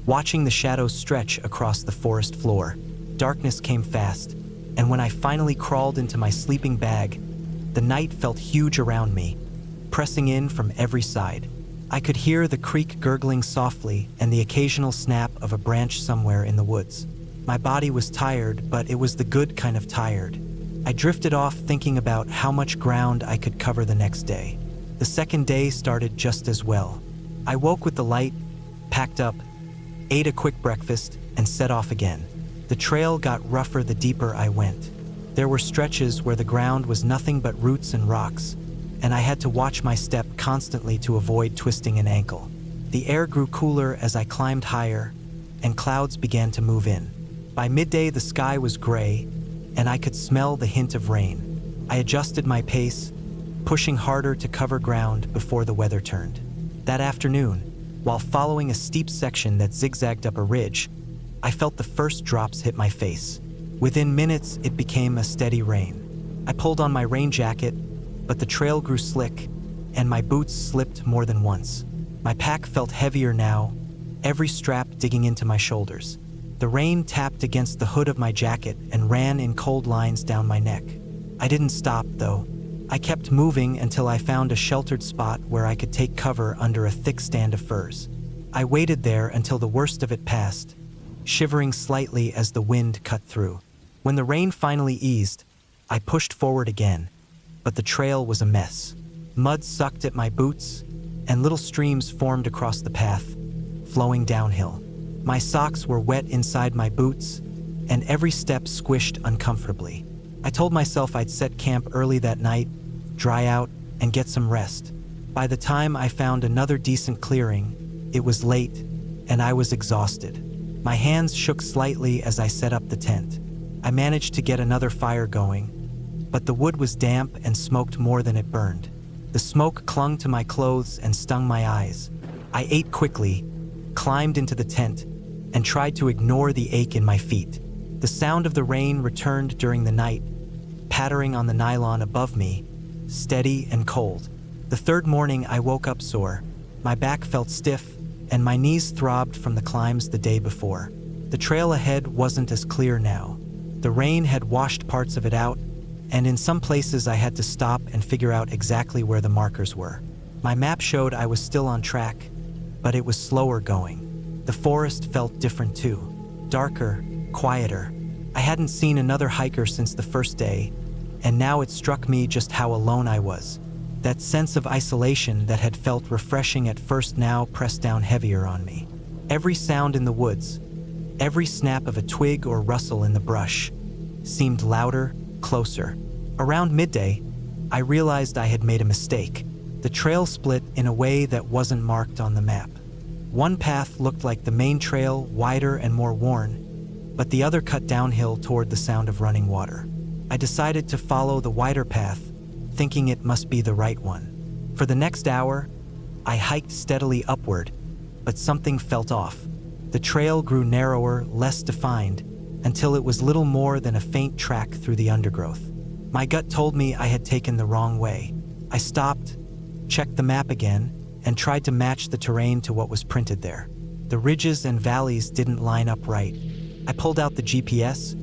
watching the shadows stretch across the forest floor. Darkness came fast, and when I finally crawled into my sleeping bag, the night felt huge around me, pressing in from every side. I could hear the creek gurgling softly and the occasional snap of a branch somewhere in the woods. My body was tired, but it was the good kind of tired. I drifted off thinking about how much ground I could cover the next day. The second day started just as well. I woke with the light, packed up, ate a quick breakfast, and set off again. The trail got rougher the deeper I went. There were stretches where the ground was nothing but roots and rocks, and I had to watch my step constantly to avoid twisting an ankle. The air grew cooler as I climbed higher, and clouds began to move in. By midday, the sky was gray, and I could smell the hint of rain. I adjusted my pace, pushing harder to cover ground before the weather turned. That afternoon, while following a steep section that zigzagged up a ridge, I felt the first drops hit my face. Within minutes, it became a steady rain. I pulled on my rain jacket, but the trail grew slick, and my boots slipped more than once. My pack felt heavier now, every strap digging into my shoulders. The rain tapped against the hood of my jacket and ran in cold lines down my neck. I didn't stop, though. I kept moving until I found a sheltered spot where I could take cover under a thick stand of firs. I waited there until the worst of it passed, shivering slightly as the wind cut through. When the rain finally eased, I pushed forward again, but the trail was a mess. Mud sucked at my boots, and little streams formed across the path, flowing downhill. My socks were wet inside my boots, and every step squished uncomfortably. I told myself I'd set camp early that night, dry out, and get some rest. By the time I found another decent clearing, it was late, and I was exhausted. My hands shook slightly as I set up the tent. I managed to get another fire going, but the wood was damp and smoked more than it burned. The smoke clung to my clothes and stung my eyes. I ate quickly, climbed into the tent, and tried to ignore the ache in my feet. The sound of the rain returned during the night, pattering on the nylon above me, steady and cold. The third morning I woke up sore. My back felt stiff, and my knees throbbed from the climbs the day before. The trail ahead wasn't as clear now. The rain had washed parts of it out, and in some places I had to stop and figure out exactly where the markers were. My map showed I was still on track, but it was slower going. The forest felt different too. Darker, quieter. I hadn't seen another hiker since the first day, and now it struck me just how alone I was. That sense of isolation that had felt refreshing at first now pressed down heavier on me. Every sound in the woods, every snap of a twig or rustle in the brush, seemed louder, closer. Around midday, I realized I had made a mistake. The trail split in a way that wasn't marked on the map. One path looked like the main trail, wider and more worn, but the other cut downhill toward the sound of running water. I decided to follow the wider path, thinking it must be the right one. For the next hour, I hiked steadily upward, but something felt off. The trail grew narrower, less defined, until it was little more than a faint track through the undergrowth. My gut told me I had taken the wrong way. I stopped, checked the map again, and tried to match the terrain to what was printed there. The ridges and valleys didn't line up right. I pulled out the GPS,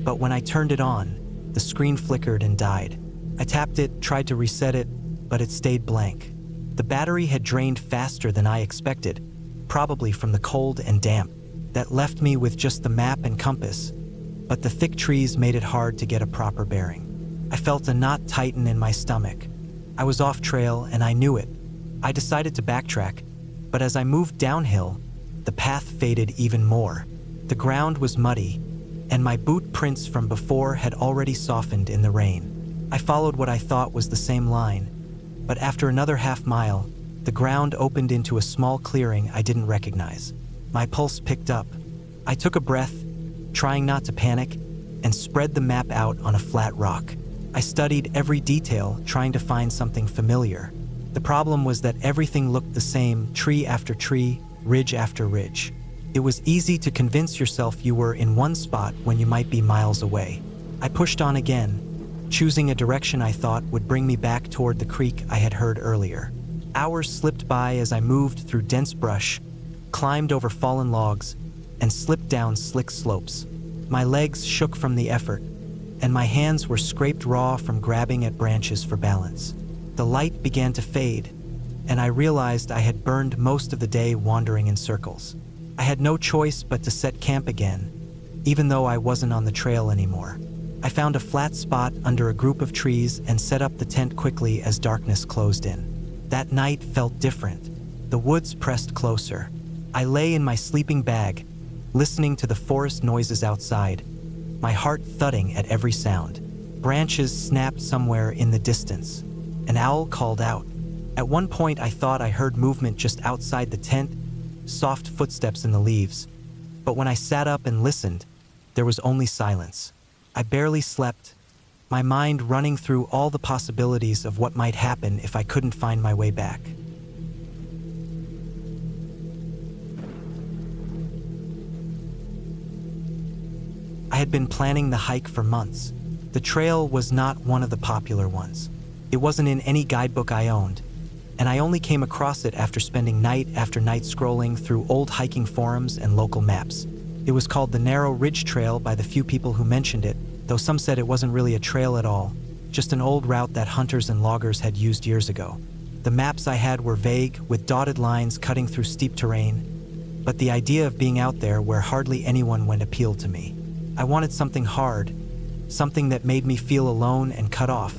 but when I turned it on, the screen flickered and died. I tapped it, tried to reset it, but it stayed blank. The battery had drained faster than I expected, probably from the cold and damp. That left me with just the map and compass, but the thick trees made it hard to get a proper bearing. I felt a knot tighten in my stomach. I was off trail and I knew it. I decided to backtrack, but as I moved downhill, the path faded even more. The ground was muddy, and my boot prints from before had already softened in the rain. I followed what I thought was the same line, but after another half-mile, the ground opened into a small clearing I didn't recognize. My pulse picked up. I took a breath, trying not to panic, and spread the map out on a flat rock. I studied every detail, trying to find something familiar. The problem was that everything looked the same, tree after tree, ridge after ridge. It was easy to convince yourself you were in one spot when you might be miles away. I pushed on again, choosing a direction I thought would bring me back toward the creek I had heard earlier. Hours slipped by as I moved through dense brush, climbed over fallen logs, and slipped down slick slopes. My legs shook from the effort, and my hands were scraped raw from grabbing at branches for balance. The light began to fade, and I realized I had burned most of the day wandering in circles. I had no choice but to set camp again, even though I wasn't on the trail anymore. I found a flat spot under a group of trees and set up the tent quickly as darkness closed in. That night felt different. The woods pressed closer. I lay in my sleeping bag, listening to the forest noises outside, my heart thudding at every sound. Branches snapped somewhere in the distance. An owl called out. At one point I thought I heard movement just outside the tent, soft footsteps in the leaves. But when I sat up and listened, there was only silence. I barely slept, my mind running through all the possibilities of what might happen if I couldn't find my way back. I had been planning the hike for months. The trail was not one of the popular ones. It wasn't in any guidebook I owned, and I only came across it after spending night after night scrolling through old hiking forums and local maps. It was called the Narrow Ridge Trail by the few people who mentioned it, though some said it wasn't really a trail at all, just an old route that hunters and loggers had used years ago. The maps I had were vague, with dotted lines cutting through steep terrain, but the idea of being out there where hardly anyone went appealed to me. I wanted something hard, something that made me feel alone and cut off,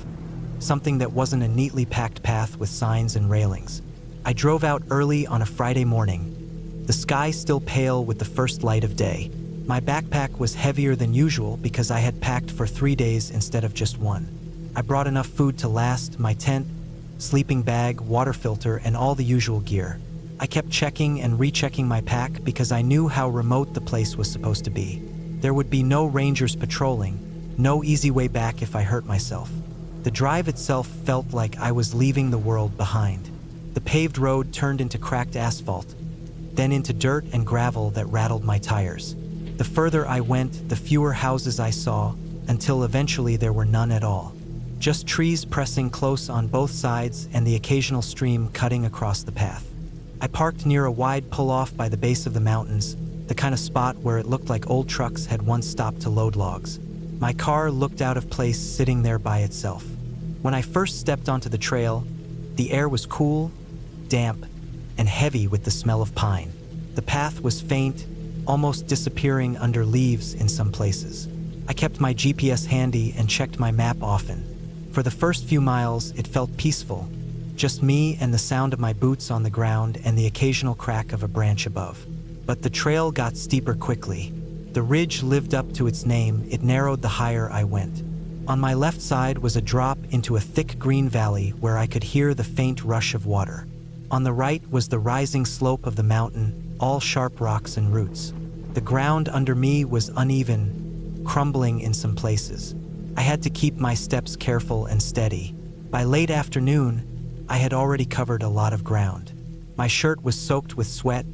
something that wasn't a neatly packed path with signs and railings. I drove out early on a Friday morning, the sky still pale with the first light of day. My backpack was heavier than usual because I had packed for 3 days instead of just one. I brought enough food to last, my tent, sleeping bag, water filter, and all the usual gear. I kept checking and rechecking my pack because I knew how remote the place was supposed to be. There would be no rangers patrolling, no easy way back if I hurt myself. The drive itself felt like I was leaving the world behind. The paved road turned into cracked asphalt, then into dirt and gravel that rattled my tires. The further I went, the fewer houses I saw, until eventually there were none at all. Just trees pressing close on both sides and the occasional stream cutting across the path. I parked near a wide pull-off by the base of the mountains, the kind of spot where it looked like old trucks had once stopped to load logs. My car looked out of place sitting there by itself. When I first stepped onto the trail, the air was cool, damp, and heavy with the smell of pine. The path was faint, almost disappearing under leaves in some places. I kept my GPS handy and checked my map often. For the first few miles, it felt peaceful, just me and the sound of my boots on the ground and the occasional crack of a branch above. But the trail got steeper quickly. The ridge lived up to its name, it narrowed the higher I went. On my left side was a drop into a thick green valley where I could hear the faint rush of water. On the right was the rising slope of the mountain, all sharp rocks and roots. The ground under me was uneven, crumbling in some places. I had to keep my steps careful and steady. By late afternoon, I had already covered a lot of ground. My shirt was soaked with sweat,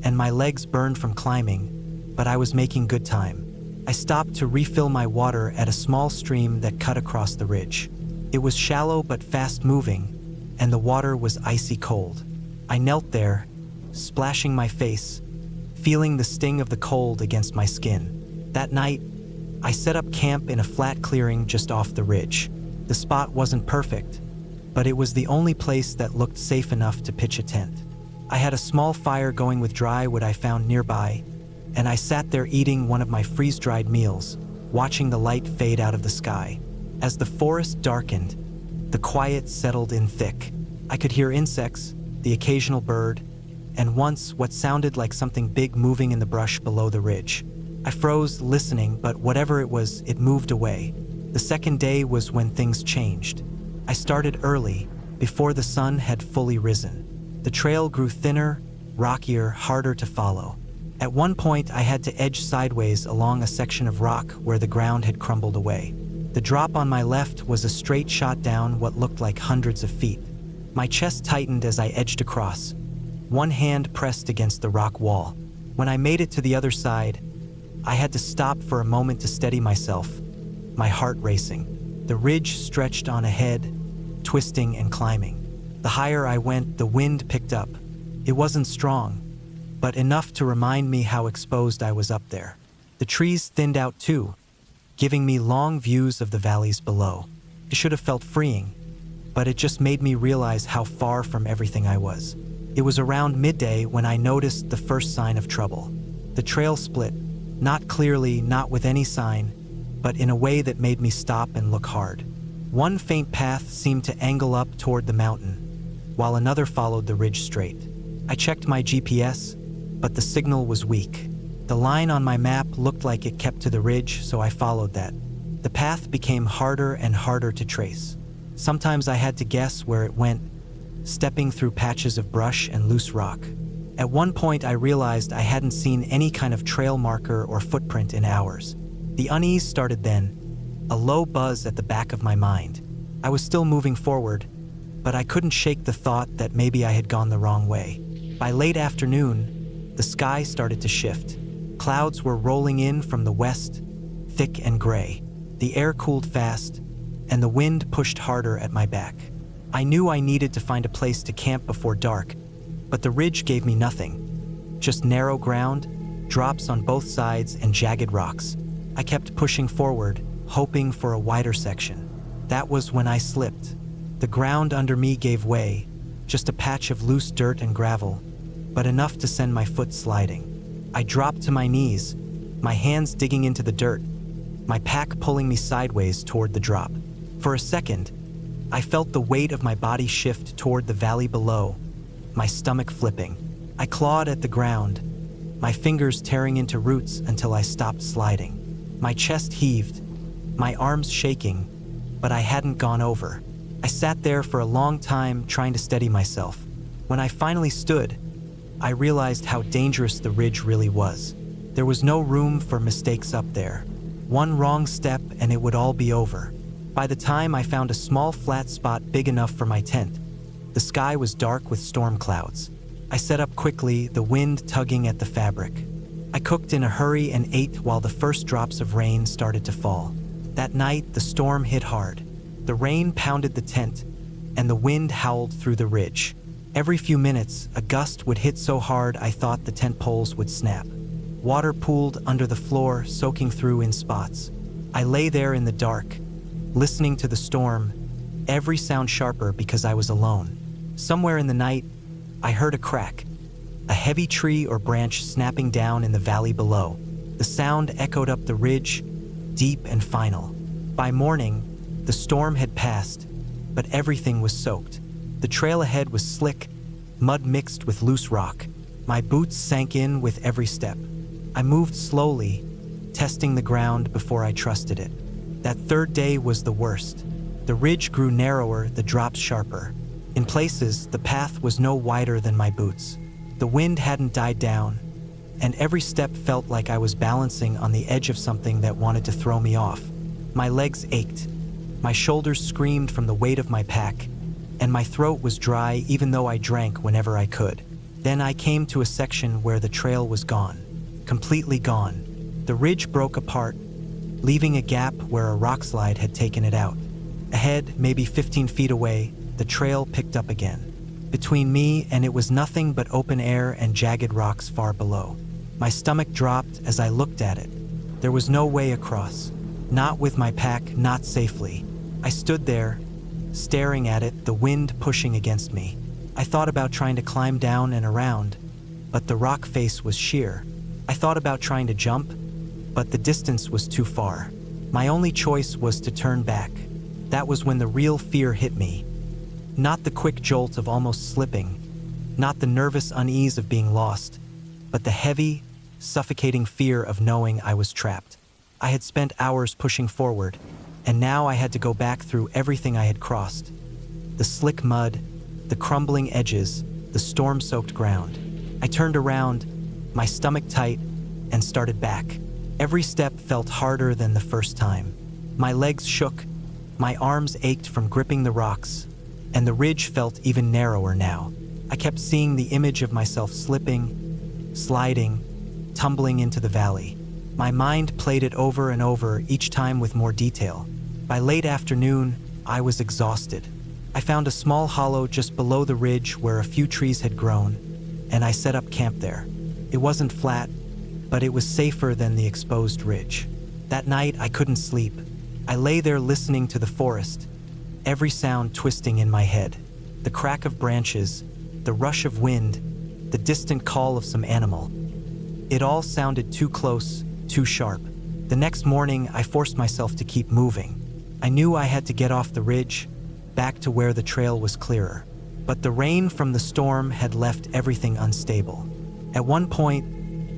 and my legs burned from climbing, but I was making good time. I stopped to refill my water at a small stream that cut across the ridge. It was shallow but fast-moving, and the water was icy cold. I knelt there, splashing my face, feeling the sting of the cold against my skin. That night, I set up camp in a flat clearing just off the ridge. The spot wasn't perfect, but it was the only place that looked safe enough to pitch a tent. I had a small fire going with dry wood I found nearby, and I sat there eating one of my freeze-dried meals, watching the light fade out of the sky. As the forest darkened, the quiet settled in thick. I could hear insects, the occasional bird, and once what sounded like something big moving in the brush below the ridge. I froze, listening, but whatever it was, it moved away. The second day was when things changed. I started early, before the sun had fully risen. The trail grew thinner, rockier, harder to follow. At one point, I had to edge sideways along a section of rock where the ground had crumbled away. The drop on my left was a straight shot down what looked like hundreds of feet. My chest tightened as I edged across, one hand pressed against the rock wall. When I made it to the other side, I had to stop for a moment to steady myself, my heart racing. The ridge stretched on ahead, twisting and climbing. The higher I went, the wind picked up. It wasn't strong, but enough to remind me how exposed I was up there. The trees thinned out too, giving me long views of the valleys below. It should have felt freeing, but it just made me realize how far from everything I was. It was around midday when I noticed the first sign of trouble. The trail split, not clearly, not with any sign, but in a way that made me stop and look hard. One faint path seemed to angle up toward the mountain, while another followed the ridge straight. I checked my GPS, but the signal was weak. The line on my map looked like it kept to the ridge, so I followed that. The path became harder and harder to trace. Sometimes I had to guess where it went, stepping through patches of brush and loose rock. At one point, I realized I hadn't seen any kind of trail marker or footprint in hours. The unease started then, a low buzz at the back of my mind. I was still moving forward, but I couldn't shake the thought that maybe I had gone the wrong way. By late afternoon, the sky started to shift. Clouds were rolling in from the west, thick and gray. The air cooled fast, and the wind pushed harder at my back. I knew I needed to find a place to camp before dark, but the ridge gave me nothing. Just narrow ground, drops on both sides, and jagged rocks. I kept pushing forward, hoping for a wider section. That was when I slipped. The ground under me gave way, just a patch of loose dirt and gravel, but enough to send my foot sliding. I dropped to my knees, my hands digging into the dirt, my pack pulling me sideways toward the drop. For a second, I felt the weight of my body shift toward the valley below, my stomach flipping. I clawed at the ground, my fingers tearing into roots until I stopped sliding. My chest heaved, my arms shaking, but I hadn't gone over. I sat there for a long time trying to steady myself. When I finally stood, I realized how dangerous the ridge really was. There was no room for mistakes up there. One wrong step and it would all be over. By the time I found a small flat spot big enough for my tent, the sky was dark with storm clouds. I set up quickly, the wind tugging at the fabric. I cooked in a hurry and ate while the first drops of rain started to fall. That night, the storm hit hard. The rain pounded the tent, and the wind howled through the ridge. Every few minutes, a gust would hit so hard I thought the tent poles would snap. Water pooled under the floor, soaking through in spots. I lay there in the dark, listening to the storm, every sound sharper because I was alone. Somewhere in the night, I heard a crack, a heavy tree or branch snapping down in the valley below. The sound echoed up the ridge, deep and final. By morning, the storm had passed, but everything was soaked. The trail ahead was slick, mud mixed with loose rock. My boots sank in with every step. I moved slowly, testing the ground before I trusted it. That third day was the worst. The ridge grew narrower, the drops sharper. In places, the path was no wider than my boots. The wind hadn't died down, and every step felt like I was balancing on the edge of something that wanted to throw me off. My legs ached, my shoulders screamed from the weight of my pack, and my throat was dry even though I drank whenever I could. Then I came to a section where the trail was gone, completely gone. The ridge broke apart, leaving a gap where a rock slide had taken it out. Ahead, maybe 15 feet away, the trail picked up again. Between me and it was nothing but open air and jagged rocks far below. My stomach dropped as I looked at it. There was no way across. Not with my pack, not safely. I stood there, staring at it, the wind pushing against me. I thought about trying to climb down and around, but the rock face was sheer. I thought about trying to jump, but the distance was too far. My only choice was to turn back. That was when the real fear hit me. Not the quick jolt of almost slipping, not the nervous unease of being lost, but the heavy, suffocating fear of knowing I was trapped. I had spent hours pushing forward, and now I had to go back through everything I had crossed. The slick mud, the crumbling edges, the storm-soaked ground. I turned around, my stomach tight, and started back. Every step felt harder than the first time. My legs shook, my arms ached from gripping the rocks, and the ridge felt even narrower now. I kept seeing the image of myself slipping, sliding, tumbling into the valley. My mind played it over and over, each time with more detail. By late afternoon, I was exhausted. I found a small hollow just below the ridge where a few trees had grown, and I set up camp there. It wasn't flat, but it was safer than the exposed ridge. That night, I couldn't sleep. I lay there listening to the forest, every sound twisting in my head. The crack of branches, the rush of wind, the distant call of some animal. It all sounded too close, too sharp. The next morning, I forced myself to keep moving. I knew I had to get off the ridge, back to where the trail was clearer. But the rain from the storm had left everything unstable. At one point,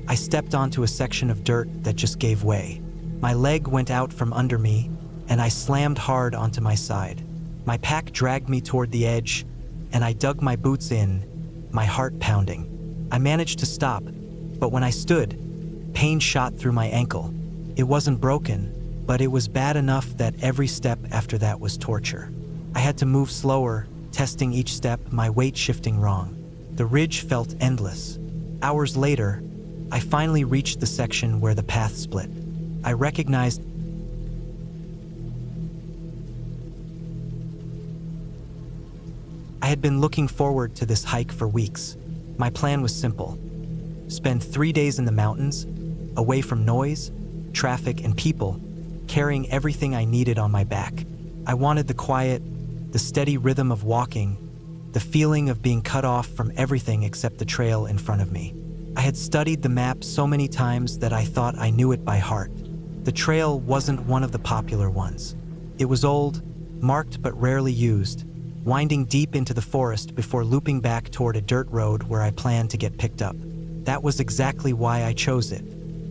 I stepped onto a section of dirt that just gave way. My leg went out from under me, and I slammed hard onto my side. My pack dragged me toward the edge, and I dug my boots in, my heart pounding. I managed to stop, but when I stood, pain shot through my ankle. It wasn't broken, but it was bad enough that every step after that was torture. I had to move slower, testing each step, my weight shifting wrong. The ridge felt endless. Hours later, I finally reached the section where the path split. I recognized I had been looking forward to this hike for weeks. My plan was simple. Spend 3 days in the mountains, away from noise, traffic, and people, carrying everything I needed on my back. I wanted the quiet, the steady rhythm of walking, the feeling of being cut off from everything except the trail in front of me. I had studied the map so many times that I thought I knew it by heart. The trail wasn't one of the popular ones. It was old, marked but rarely used, winding deep into the forest before looping back toward a dirt road where I planned to get picked up. That was exactly why I chose it.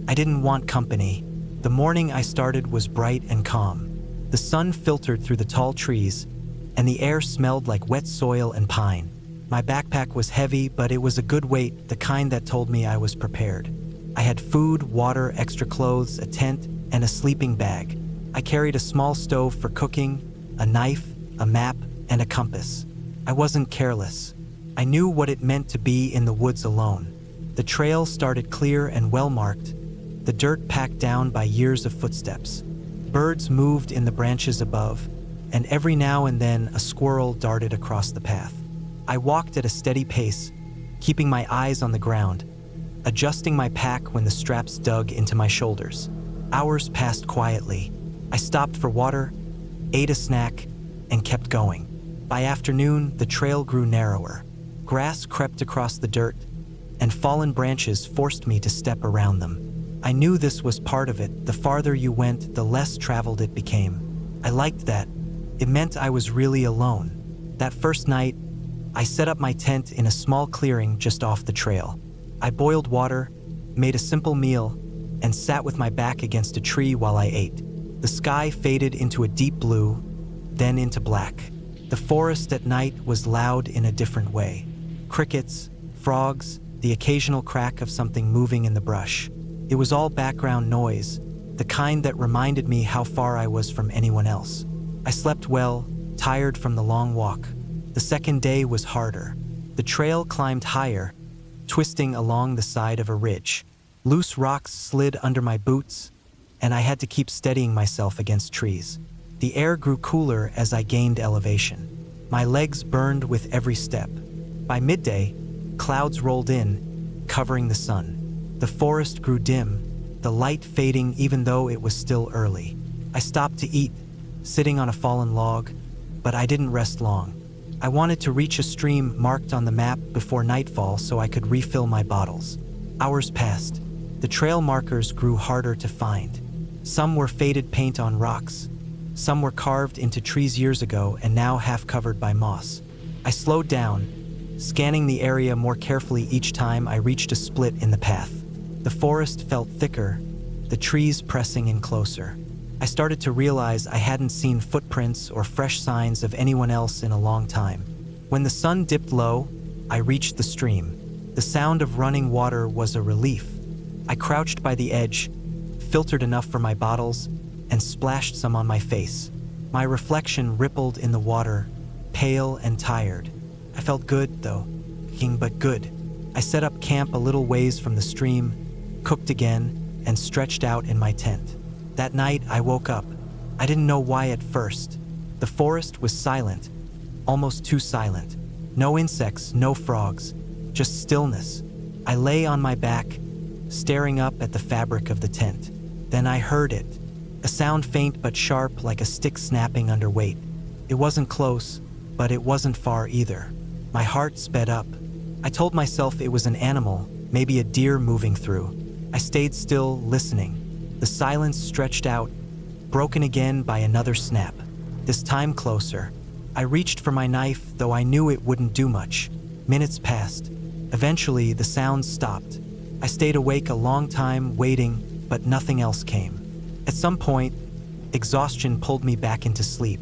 I didn't want company. The morning I started was bright and calm. The sun filtered through the tall trees, and the air smelled like wet soil and pine. My backpack was heavy, but it was a good weight, the kind that told me I was prepared. I had food, water, extra clothes, a tent, and a sleeping bag. I carried a small stove for cooking, a knife, a map, and a compass. I wasn't careless. I knew what it meant to be in the woods alone. The trail started clear and well-marked, the dirt packed down by years of footsteps. Birds moved in the branches above, and every now and then a squirrel darted across the path. I walked at a steady pace, keeping my eyes on the ground, adjusting my pack when the straps dug into my shoulders. Hours passed quietly. I stopped for water, ate a snack, and kept going. By afternoon, the trail grew narrower. Grass crept across the dirt, and fallen branches forced me to step around them. I knew this was part of it. The farther you went, the less traveled it became. I liked that. It meant I was really alone. That first night, I set up my tent in a small clearing just off the trail. I boiled water, made a simple meal, and sat with my back against a tree while I ate. The sky faded into a deep blue, then into black. The forest at night was loud in a different way. Crickets, frogs, the occasional crack of something moving in the brush. It was all background noise, the kind that reminded me how far I was from anyone else. I slept well, tired from the long walk. The second day was harder. The trail climbed higher, twisting along the side of a ridge. Loose rocks slid under my boots, and I had to keep steadying myself against trees. The air grew cooler as I gained elevation. My legs burned with every step. By midday, clouds rolled in, covering the sun. The forest grew dim, the light fading even though it was still early. I stopped to eat, sitting on a fallen log, but I didn't rest long. I wanted to reach a stream marked on the map before nightfall so I could refill my bottles. Hours passed. The trail markers grew harder to find. Some were faded paint on rocks. Some were carved into trees years ago and now half covered by moss. I slowed down, scanning the area more carefully each time I reached a split in the path. The forest felt thicker, the trees pressing in closer. I started to realize I hadn't seen footprints or fresh signs of anyone else in a long time. When the sun dipped low, I reached the stream. The sound of running water was a relief. I crouched by the edge, filtered enough for my bottles, and splashed some on my face. My reflection rippled in the water, pale and tired. I felt good, though, but good. I set up camp a little ways from the stream, cooked again, and stretched out in my tent. That night, I woke up. I didn't know why at first. The forest was silent, almost too silent. No insects, no frogs, just stillness. I lay on my back, staring up at the fabric of the tent. Then I heard it, a sound faint but sharp like a stick snapping under weight. It wasn't close, but it wasn't far either. My heart sped up. I told myself it was an animal, maybe a deer moving through. I stayed still, listening. The silence stretched out, broken again by another snap. This time closer. I reached for my knife, though I knew it wouldn't do much. Minutes passed. Eventually, the sounds stopped. I stayed awake a long time, waiting, but nothing else came. At some point, exhaustion pulled me back into sleep.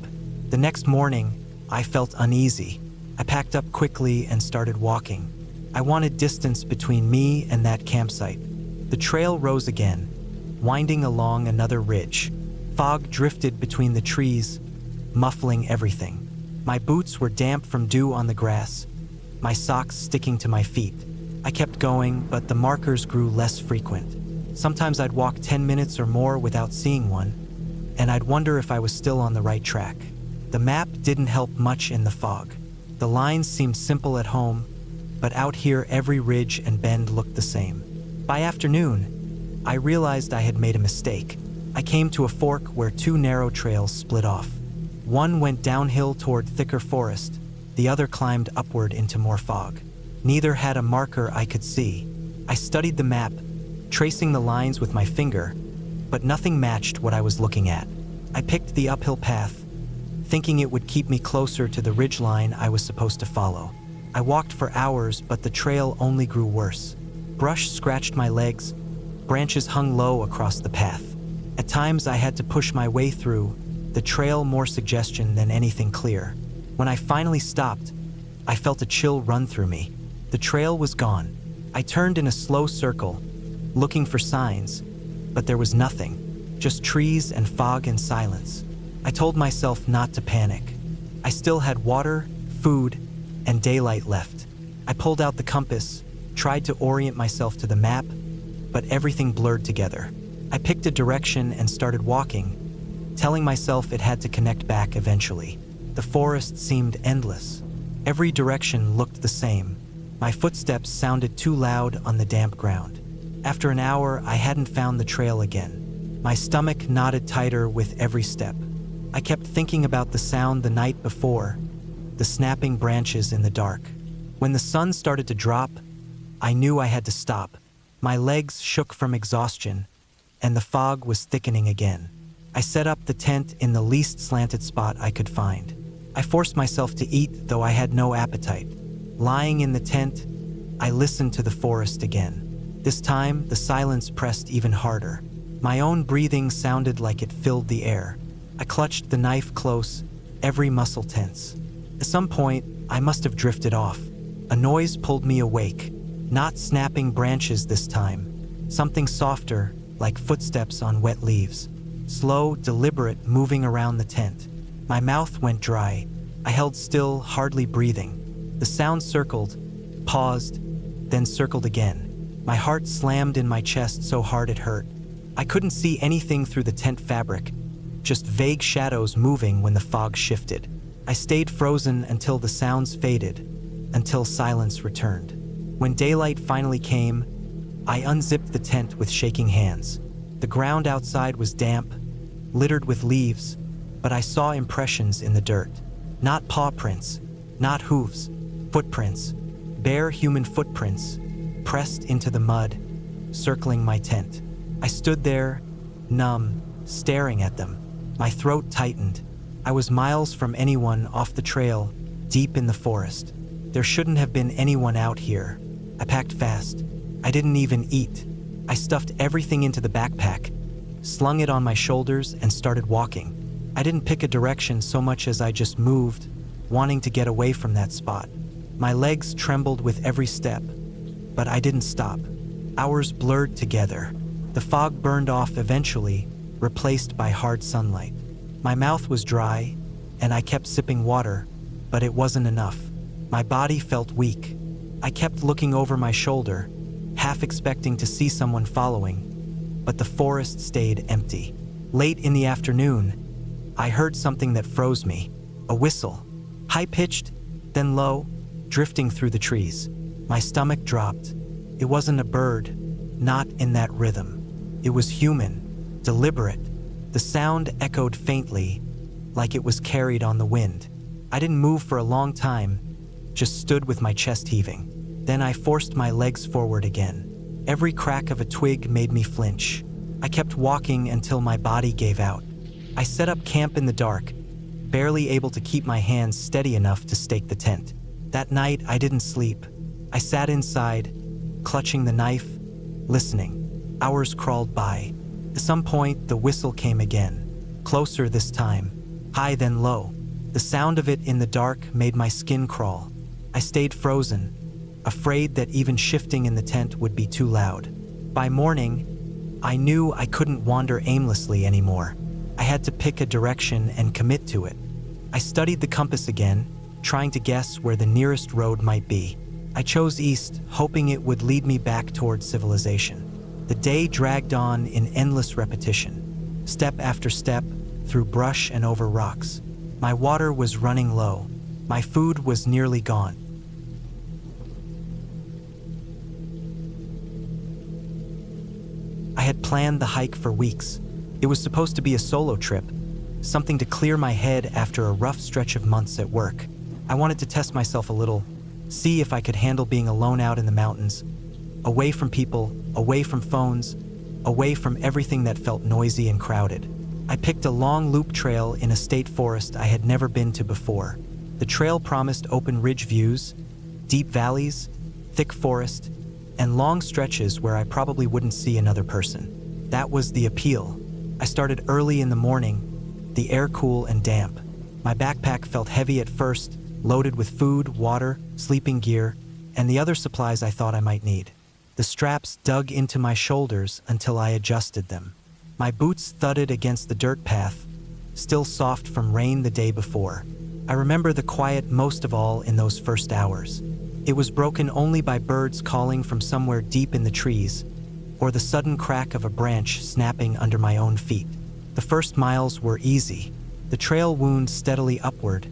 The next morning, I felt uneasy. I packed up quickly and started walking. I wanted distance between me and that campsite. The trail rose again, winding along another ridge. Fog drifted between the trees, muffling everything. My boots were damp from dew on the grass, my socks sticking to my feet. I kept going, but the markers grew less frequent. Sometimes I'd walk 10 minutes or more without seeing one, and I'd wonder if I was still on the right track. The map didn't help much in the fog. The lines seemed simple at home, but out here every ridge and bend looked the same. By afternoon, I realized I had made a mistake. I came to a fork where two narrow trails split off. One went downhill toward thicker forest, the other climbed upward into more fog. Neither had a marker I could see. I studied the map, tracing the lines with my finger, but nothing matched what I was looking at. I picked the uphill path, thinking it would keep me closer to the ridgeline I was supposed to follow. I walked for hours, but the trail only grew worse. Brush scratched my legs, branches hung low across the path. At times I had to push my way through, the trail more suggestion than anything clear. When I finally stopped, I felt a chill run through me. The trail was gone. I turned in a slow circle, looking for signs, but there was nothing, just trees and fog and silence. I told myself not to panic. I still had water, food, and daylight left. I pulled out the compass, tried to orient myself to the map, but everything blurred together. I picked a direction and started walking, telling myself it had to connect back eventually. The forest seemed endless. Every direction looked the same. My footsteps sounded too loud on the damp ground. After an hour, I hadn't found the trail again. My stomach knotted tighter with every step. I kept thinking about the sound the night before, the snapping branches in the dark. When the sun started to drop, I knew I had to stop. My legs shook from exhaustion, and the fog was thickening again. I set up the tent in the least slanted spot I could find. I forced myself to eat, though I had no appetite. Lying in the tent, I listened to the forest again. This time, the silence pressed even harder. My own breathing sounded like it filled the air. I clutched the knife close, every muscle tense. At some point, I must have drifted off. A noise pulled me awake. Not snapping branches this time. Something softer, like footsteps on wet leaves. Slow, deliberate, moving around the tent. My mouth went dry. I held still, hardly breathing. The sound circled, paused, then circled again. My heart slammed in my chest so hard it hurt. I couldn't see anything through the tent fabric, just vague shadows moving when the fog shifted. I stayed frozen until the sounds faded, until silence returned. When daylight finally came, I unzipped the tent with shaking hands. The ground outside was damp, littered with leaves, but I saw impressions in the dirt. Not paw prints, not hooves, footprints, bare human footprints, pressed into the mud, circling my tent. I stood there, numb, staring at them. My throat tightened. I was miles from anyone off the trail, deep in the forest. There shouldn't have been anyone out here. I packed fast. I didn't even eat. I stuffed everything into the backpack, slung it on my shoulders, and started walking. I didn't pick a direction so much as I just moved, wanting to get away from that spot. My legs trembled with every step, but I didn't stop. Hours blurred together. The fog burned off eventually, replaced by hard sunlight. My mouth was dry, and I kept sipping water, but it wasn't enough. My body felt weak. I kept looking over my shoulder, half expecting to see someone following, but the forest stayed empty. Late in the afternoon, I heard something that froze me. A whistle, high-pitched, then low, drifting through the trees. My stomach dropped. It wasn't a bird, not in that rhythm. It was human, deliberate. The sound echoed faintly, like it was carried on the wind. I didn't move for a long time, just stood with my chest heaving. Then I forced my legs forward again. Every crack of a twig made me flinch. I kept walking until my body gave out. I set up camp in the dark, barely able to keep my hands steady enough to stake the tent. That night, I didn't sleep. I sat inside, clutching the knife, listening. Hours crawled by. At some point, the whistle came again. Closer this time, high then low. The sound of it in the dark made my skin crawl. I stayed frozen, afraid that even shifting in the tent would be too loud. By morning, I knew I couldn't wander aimlessly anymore. I had to pick a direction and commit to it. I studied the compass again, trying to guess where the nearest road might be. I chose east, hoping it would lead me back toward civilization. The day dragged on in endless repetition, step after step, through brush and over rocks. My water was running low. My food was nearly gone. I had planned the hike for weeks. It was supposed to be a solo trip, something to clear my head after a rough stretch of months at work. I wanted to test myself a little, see if I could handle being alone out in the mountains, away from people, away from phones, away from everything that felt noisy and crowded. I picked a long loop trail in a state forest I had never been to before. The trail promised open ridge views, deep valleys, thick forest, and long stretches where I probably wouldn't see another person. That was the appeal. I started early in the morning, the air cool and damp. My backpack felt heavy at first, loaded with food, water, sleeping gear, and the other supplies I thought I might need. The straps dug into my shoulders until I adjusted them. My boots thudded against the dirt path, still soft from rain the day before. I remember the quiet most of all in those first hours. It was broken only by birds calling from somewhere deep in the trees, or the sudden crack of a branch snapping under my own feet. The first miles were easy. The trail wound steadily upward,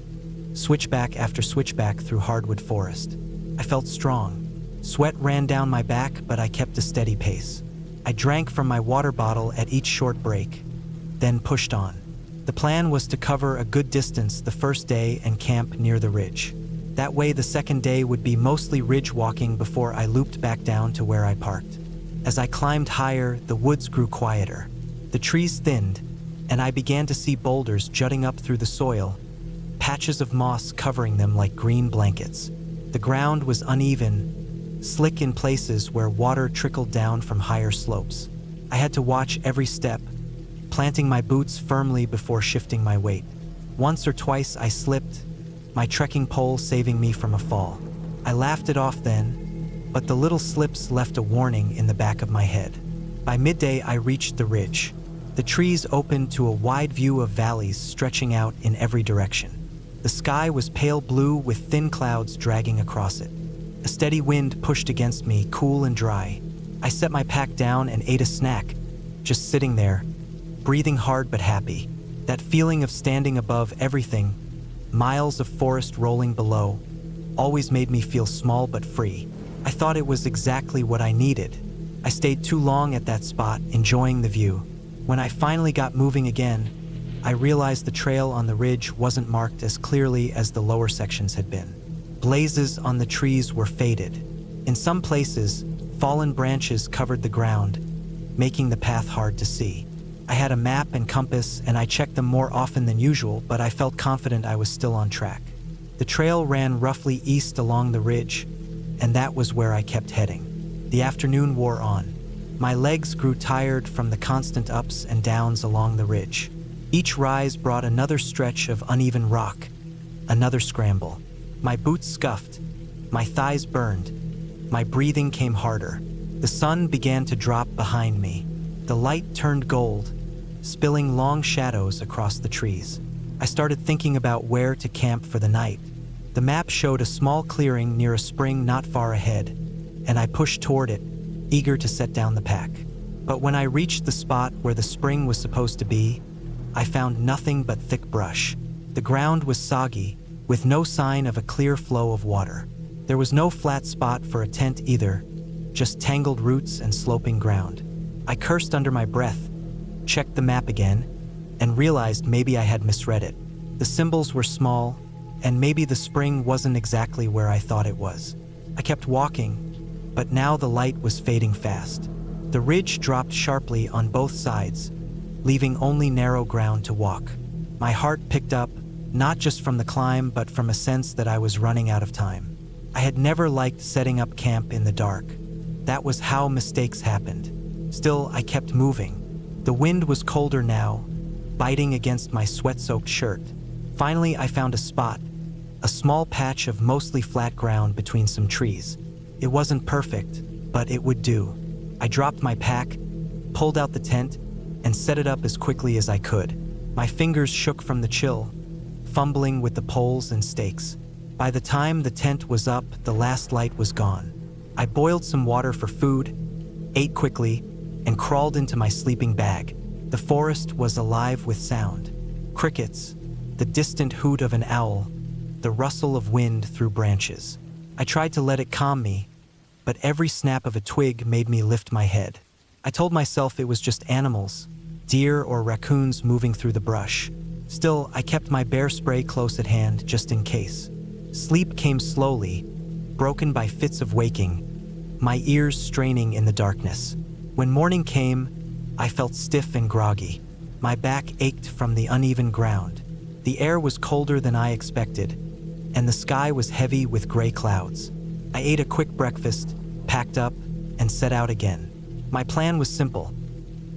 switchback after switchback through hardwood forest. I felt strong. Sweat ran down my back, but I kept a steady pace. I drank from my water bottle at each short break, then pushed on. The plan was to cover a good distance the first day and camp near the ridge. That way the second day would be mostly ridge walking before I looped back down to where I parked. As I climbed higher, the woods grew quieter. The trees thinned, and I began to see boulders jutting up through the soil, patches of moss covering them like green blankets. The ground was uneven, slick in places where water trickled down from higher slopes. I had to watch every step, planting my boots firmly before shifting my weight. Once or twice I slipped, my trekking pole saving me from a fall. I laughed it off then, but the little slips left a warning in the back of my head. By midday I reached the ridge. The trees opened to a wide view of valleys stretching out in every direction. The sky was pale blue with thin clouds dragging across it. A steady wind pushed against me, cool and dry. I set my pack down and ate a snack, just sitting there, breathing hard but happy. That feeling of standing above everything, miles of forest rolling below, always made me feel small but free. I thought it was exactly what I needed. I stayed too long at that spot, enjoying the view. When I finally got moving again, I realized the trail on the ridge wasn't marked as clearly as the lower sections had been. Blazes on the trees were faded. In some places, fallen branches covered the ground, making the path hard to see. I had a map and compass, and I checked them more often than usual, but I felt confident I was still on track. The trail ran roughly east along the ridge, and that was where I kept heading. The afternoon wore on. My legs grew tired from the constant ups and downs along the ridge. Each rise brought another stretch of uneven rock, another scramble. My boots scuffed, my thighs burned, my breathing came harder. The sun began to drop behind me. The light turned gold, spilling long shadows across the trees. I started thinking about where to camp for the night. The map showed a small clearing near a spring not far ahead, and I pushed toward it, eager to set down the pack. But when I reached the spot where the spring was supposed to be, I found nothing but thick brush. The ground was soggy, with no sign of a clear flow of water. There was no flat spot for a tent either, just tangled roots and sloping ground. I cursed under my breath, checked the map again, and realized maybe I had misread it. The symbols were small, and maybe the spring wasn't exactly where I thought it was. I kept walking, but now the light was fading fast. The ridge dropped sharply on both sides, leaving only narrow ground to walk. My heart picked up, not just from the climb, but from a sense that I was running out of time. I had never liked setting up camp in the dark. That was how mistakes happened. Still, I kept moving. The wind was colder now, biting against my sweat-soaked shirt. Finally, I found a spot, a small patch of mostly flat ground between some trees. It wasn't perfect, but it would do. I dropped my pack, pulled out the tent, and set it up as quickly as I could. My fingers shook from the chill, fumbling with the poles and stakes. By the time the tent was up, the last light was gone. I boiled some water for food, ate quickly, and crawled into my sleeping bag. The forest was alive with sound. Crickets, the distant hoot of an owl, the rustle of wind through branches. I tried to let it calm me, but every snap of a twig made me lift my head. I told myself it was just animals, deer or raccoons moving through the brush. Still, I kept my bear spray close at hand just in case. Sleep came slowly, broken by fits of waking, my ears straining in the darkness. When morning came, I felt stiff and groggy. My back ached from the uneven ground. The air was colder than I expected, and the sky was heavy with gray clouds. I ate a quick breakfast, packed up, and set out again. My plan was simple: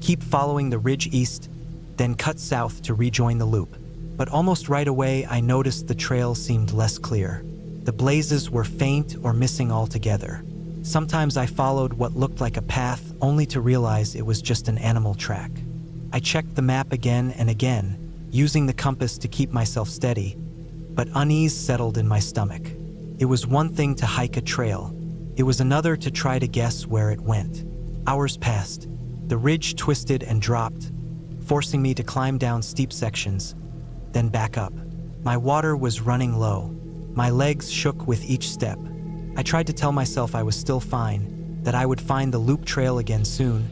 keep following the ridge east, then cut south to rejoin the loop. But almost right away, I noticed the trail seemed less clear. The blazes were faint or missing altogether. Sometimes I followed what looked like a path, only to realize it was just an animal track. I checked the map again and again, using the compass to keep myself steady, but unease settled in my stomach. It was one thing to hike a trail. It was another to try to guess where it went. Hours passed. The ridge twisted and dropped, forcing me to climb down steep sections, then back up. My water was running low. My legs shook with each step. I tried to tell myself I was still fine, that I would find the loop trail again soon,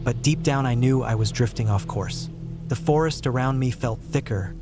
but deep down I knew I was drifting off course. The forest around me felt thicker,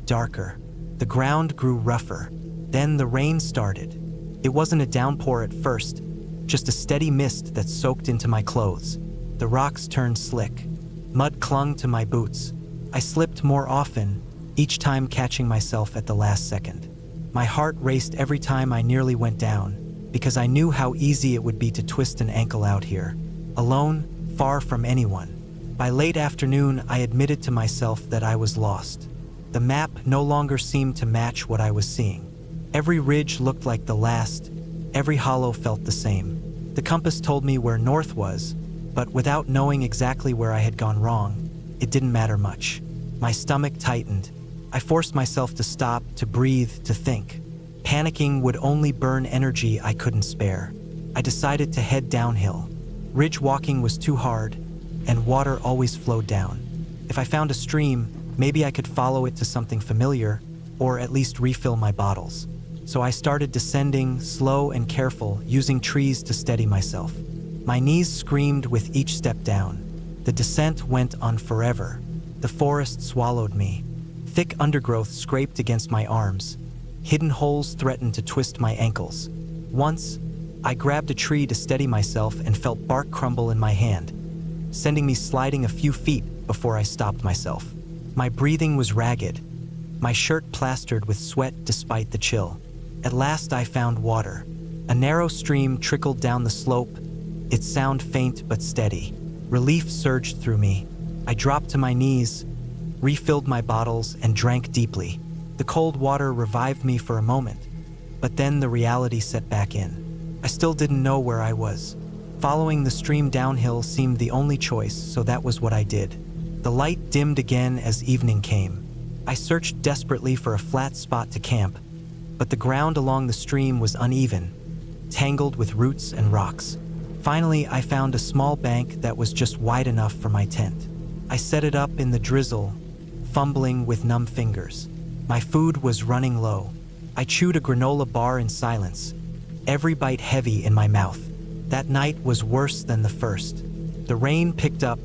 darker. The ground grew rougher. Then the rain started. It wasn't a downpour at first, just a steady mist that soaked into my clothes. The rocks turned slick. Mud clung to my boots. I slipped more often, each time catching myself at the last second. My heart raced every time I nearly went down, because I knew how easy it would be to twist an ankle out here, alone, far from anyone. By late afternoon, I admitted to myself that I was lost. The map no longer seemed to match what I was seeing. Every ridge looked like the last, every hollow felt the same. The compass told me where north was, but without knowing exactly where I had gone wrong, it didn't matter much. My stomach tightened. I forced myself to stop, to breathe, to think. Panicking would only burn energy I couldn't spare. I decided to head downhill. Ridge walking was too hard, and water always flowed down. If I found a stream, maybe I could follow it to something familiar, or at least refill my bottles. So I started descending, slow and careful, using trees to steady myself. My knees screamed with each step down. The descent went on forever. The forest swallowed me. Thick undergrowth scraped against my arms. Hidden holes threatened to twist my ankles. Once, I grabbed a tree to steady myself and felt bark crumble in my hand, sending me sliding a few feet before I stopped myself. My breathing was ragged, my shirt plastered with sweat despite the chill. At last I found water. A narrow stream trickled down the slope, its sound faint but steady. Relief surged through me. I dropped to my knees, refilled my bottles, and drank deeply. The cold water revived me for a moment, but then the reality set back in. I still didn't know where I was. Following the stream downhill seemed the only choice, so that was what I did. The light dimmed again as evening came. I searched desperately for a flat spot to camp, but the ground along the stream was uneven, tangled with roots and rocks. Finally, I found a small bank that was just wide enough for my tent. I set it up in the drizzle, fumbling with numb fingers. My food was running low. I chewed a granola bar in silence, every bite heavy in my mouth. That night was worse than the first. The rain picked up,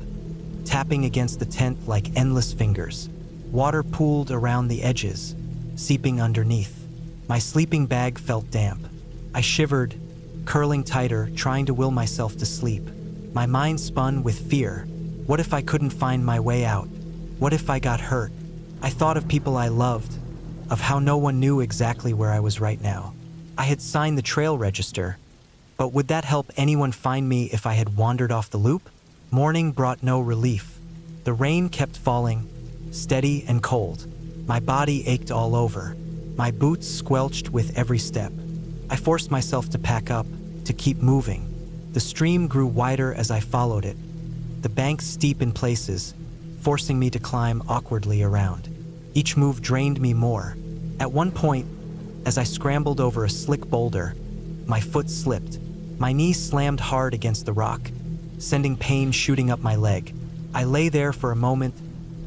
tapping against the tent like endless fingers. Water pooled around the edges, seeping underneath. My sleeping bag felt damp. I shivered, curling tighter, trying to will myself to sleep. My mind spun with fear. What if I couldn't find my way out? What if I got hurt? I thought of people I loved, of how no one knew exactly where I was right now. I had signed the trail register, but would that help anyone find me if I had wandered off the loop? Morning brought no relief. The rain kept falling, steady and cold. My body ached all over. My boots squelched with every step. I forced myself to pack up, to keep moving. The stream grew wider as I followed it, the banks steep in places, forcing me to climb awkwardly around. Each move drained me more. At one point, as I scrambled over a slick boulder, my foot slipped. My knee slammed hard against the rock, sending pain shooting up my leg. I lay there for a moment,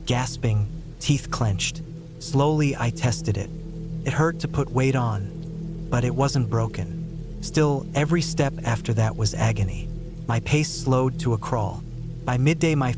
gasping, teeth clenched. Slowly, I tested it. It hurt to put weight on, but it wasn't broken. Still, every step after that was agony. My pace slowed to a crawl. By midday, my